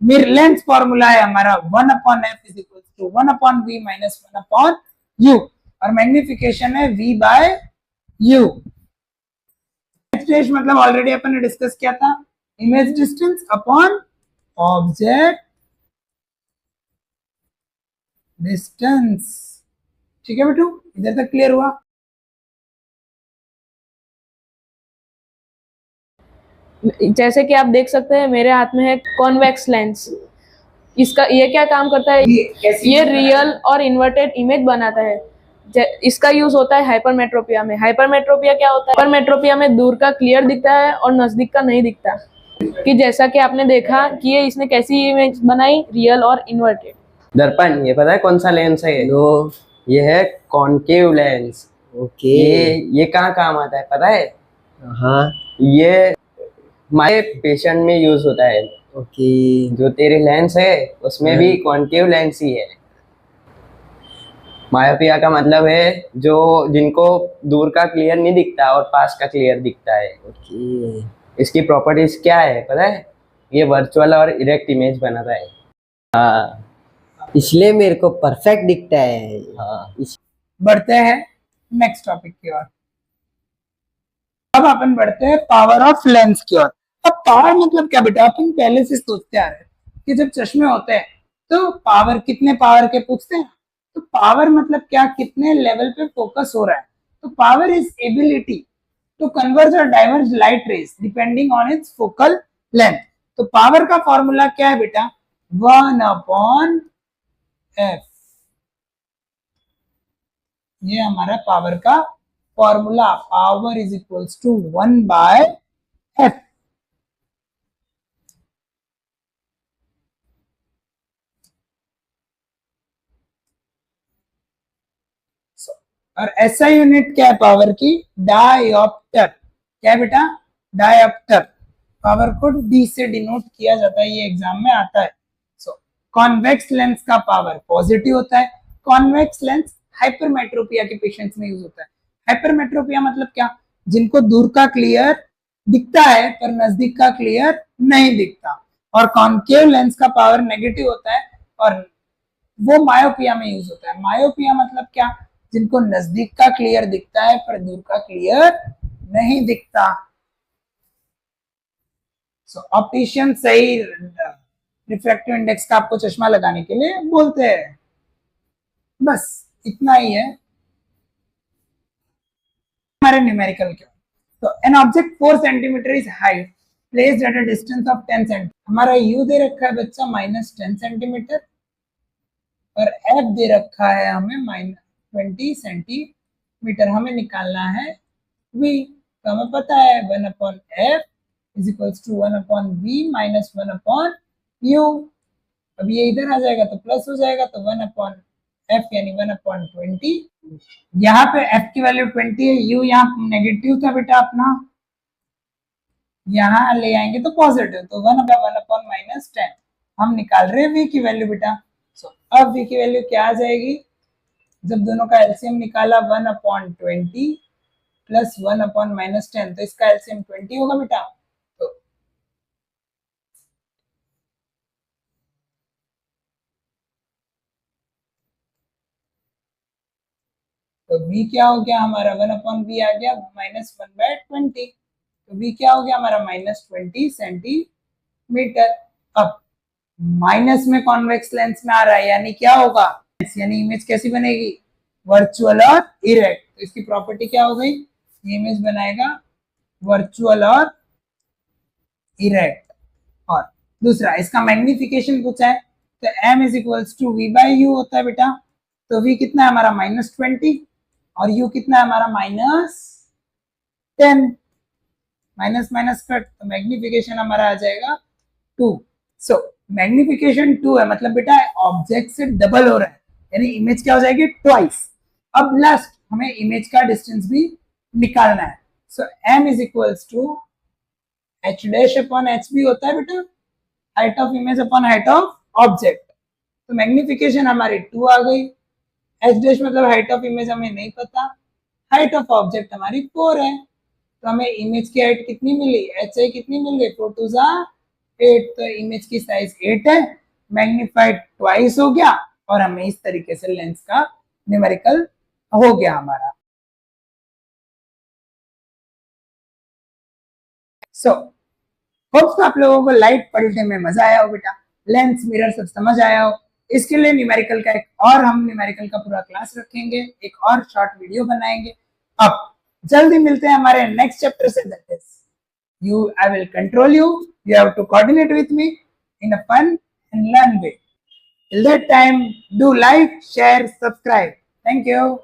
मिरर लेंस फॉर्मूला है हमारा 1/f is equal to 1/v minus 1/u, और मैग्निफिकेशन है v/u। मतलब ऑलरेडी अपन ने डिस्कस किया था, image distance upon object distance. ठीक है बेटू, इधर तक क्लियर हुआ। जैसे कि आप देख सकते हैं मेरे हाथ में है कॉन्वेक्स लेंस। इसका ये क्या काम करता है, ये रियल और इन्वर्टेड इमेज बनाता है। इसका यूज होता है हाइपरमेट्रोपिया में। हाइपरमेट्रोपिया क्या होता है, हाइपरमेट्रोपिया में दूर का क्लियर दिखता है और नजदीक का नहीं दिखता। कि जैसा कि आपने देखा कि ये इसने कैसी इमेज बनाई, रियल और इन्वर्टेड। दर्पण, ये पता है कौन सा लेंस है? ये है कॉनकेव लेंस। ओके। ये कहाँ काम आता है पता है? हाँ। ये हमारे पेशेंट में यूज होता है। ओके। जो तेरे लेंस है उसमें भी कॉनकेव लेंस ही है। मायोपिया का मतलब है जो जिनको दूर का क्लियर नहीं दिखता और पास का क्लियर दिखता है। ओके। इसकी प्रॉपर्टीज क्या है पता है? ये वर्चुअल और इरेक्ट इमेज बनाता है। हाँ, इसलिए मेरे को परफेक्ट दिखता है। हाँ। बढ़ते हैं नेक्स्ट टॉपिक की ओर। अब अपन बढ़ते हैं पावर ऑफ लेंस की ओर। अब पावर मतलब क्या बेटा, अपन पहले से सोचते आ रहे हैं कि जब चश्मे होते हैं तो पावर, कितने पावर के पूछते हैं, तो पावर मतलब क्या, कितने लेवल पे फोकस हो रहा है। तो power is ability to converge और diverge light rays depending on its focal length. तो पावर का फॉर्मूला क्या है बेटा, 1/f। ये हमारा पावर का formula, power is equals to 1/f। और ऐसा यूनिट क्या है पावर की, डायोप्टर। क्या बेटा, डायोप्टर। पावर को डी से डिनोट किया जाता है, ये एग्जाम में आता है। सो कॉन्वेक्स लेंस का पावर पॉजिटिव होता है। कॉन्वेक्स लेंस हाइपरमेट्रोपिया के पेशेंट्स में यूज होता है। हाइपरमेट्रोपिया मतलब क्या, जिनको दूर का क्लियर दिखता है पर नजदीक का क्लियर नहीं दिखता। और कॉनकेव लेंस का पावर नेगेटिव होता है और वो मायोपिया में यूज होता है। मायोपिया मतलब क्या, जिनको नजदीक का क्लियर दिखता है पर दूर का क्लियर नहीं दिखता। सो ऑप्टिशियन सही रिफ्रैक्टिव इंडेक्स का आपको चश्मा लगाने के लिए बोलते हैं। बस इतना ही है हमारे न्यूमेरिकल के। तो an object 4 centimetre is height placed at a distance of 10 centimetre. हमारा यू दे रखा है बच्चा -10 सेंटीमीटर और एफ दे रखा है हमें -20 सेंटीमीटर। हमें निकालना है v, तो हमें पता है 1/f is equals to 1/v minus 1/u। अब ये इधर आ जाएगा तो प्लस हो जाएगा, तो 1/f यानी 1/20। यहाँ पे f की वैल्यू 20 है, u यहाँ नेगेटिव था बेटा अपना, यहाँ ले आएंगे तो पॉजिटिव, तो 1/10 हम निकाल रहे हैं v की वैल्यू बेटा। सो अब v की वैल्यू क्या आ जाएगी, जब दोनों का एलसीएम निकाला 1/20 प्लस 1/10, तो इसका एलसीएम 20 होगा बेटा। तो v क्या हो गया हमारा, 1/v आ गया -1/20, तो v क्या हो गया हमारा -20 सेंटीमीटर। अब माइनस में कॉन्वेक्स लेंस में आ रहा है, यानी क्या होगा, यानी इमेज कैसी बनेगी, वर्चुअल और इरेक्ट। तो इसकी प्रॉपर्टी क्या हो गई, ये इमेज बनाएगा वर्चुअल और इरेक्ट। और दूसरा इसका मैग्निफिकेशन पूछा है, तो m is equals to v/u होता है बेटा। तो v कितना है हमारा -20 और u कितना है हमारा -10, माइनस माइनस कट, तो मैग्निफिकेशन हमारा आ जाएगा 2। सो मैग्निफिकेशन 2 है, मतलब बेटा ऑब्जेक्ट से डबल हो रहा है, यानी इमेज क्या हो जाएगी ट्वाइस। अब लास्ट हमें इमेज का डिस्टेंस भी निकालना है। So m is equals to h dash upon h भी होता है बेटा, height of image upon height of object. तो मैग्निफिकेशन हमारी 2 आ गई, h डैश मतलब हाइट ऑफ इमेज हमें नहीं पता, हाइट ऑफ ऑब्जेक्ट हमारी 4 है, तो हमें इमेज की हाइट कितनी मिली, h कितनी मिल गई, 4 2 8, तो इमेज की साइज 8 है, मैग्नीफाइड ट्वाइस हो गया, और हमें इस तरीके से लेंस का न्यूमेरिकल हो गया हमारा। सो होप्स आप लोगों को लाइट पढ़ने में मजा आया हो बेटा, लेंस मिरर सब समझ आया हो। इसके लिए न्यूमेरिकल का एक और हम न्यूमेरिकल का पूरा क्लास रखेंगे, एक और शॉर्ट वीडियो बनाएंगे। अब जल्दी मिलते हैं हमारे नेक्स्ट चैप्टर से, that is I will control you. You have to coordinate with me in a fun and learn way. Till that time, do like, share, subscribe. Thank you.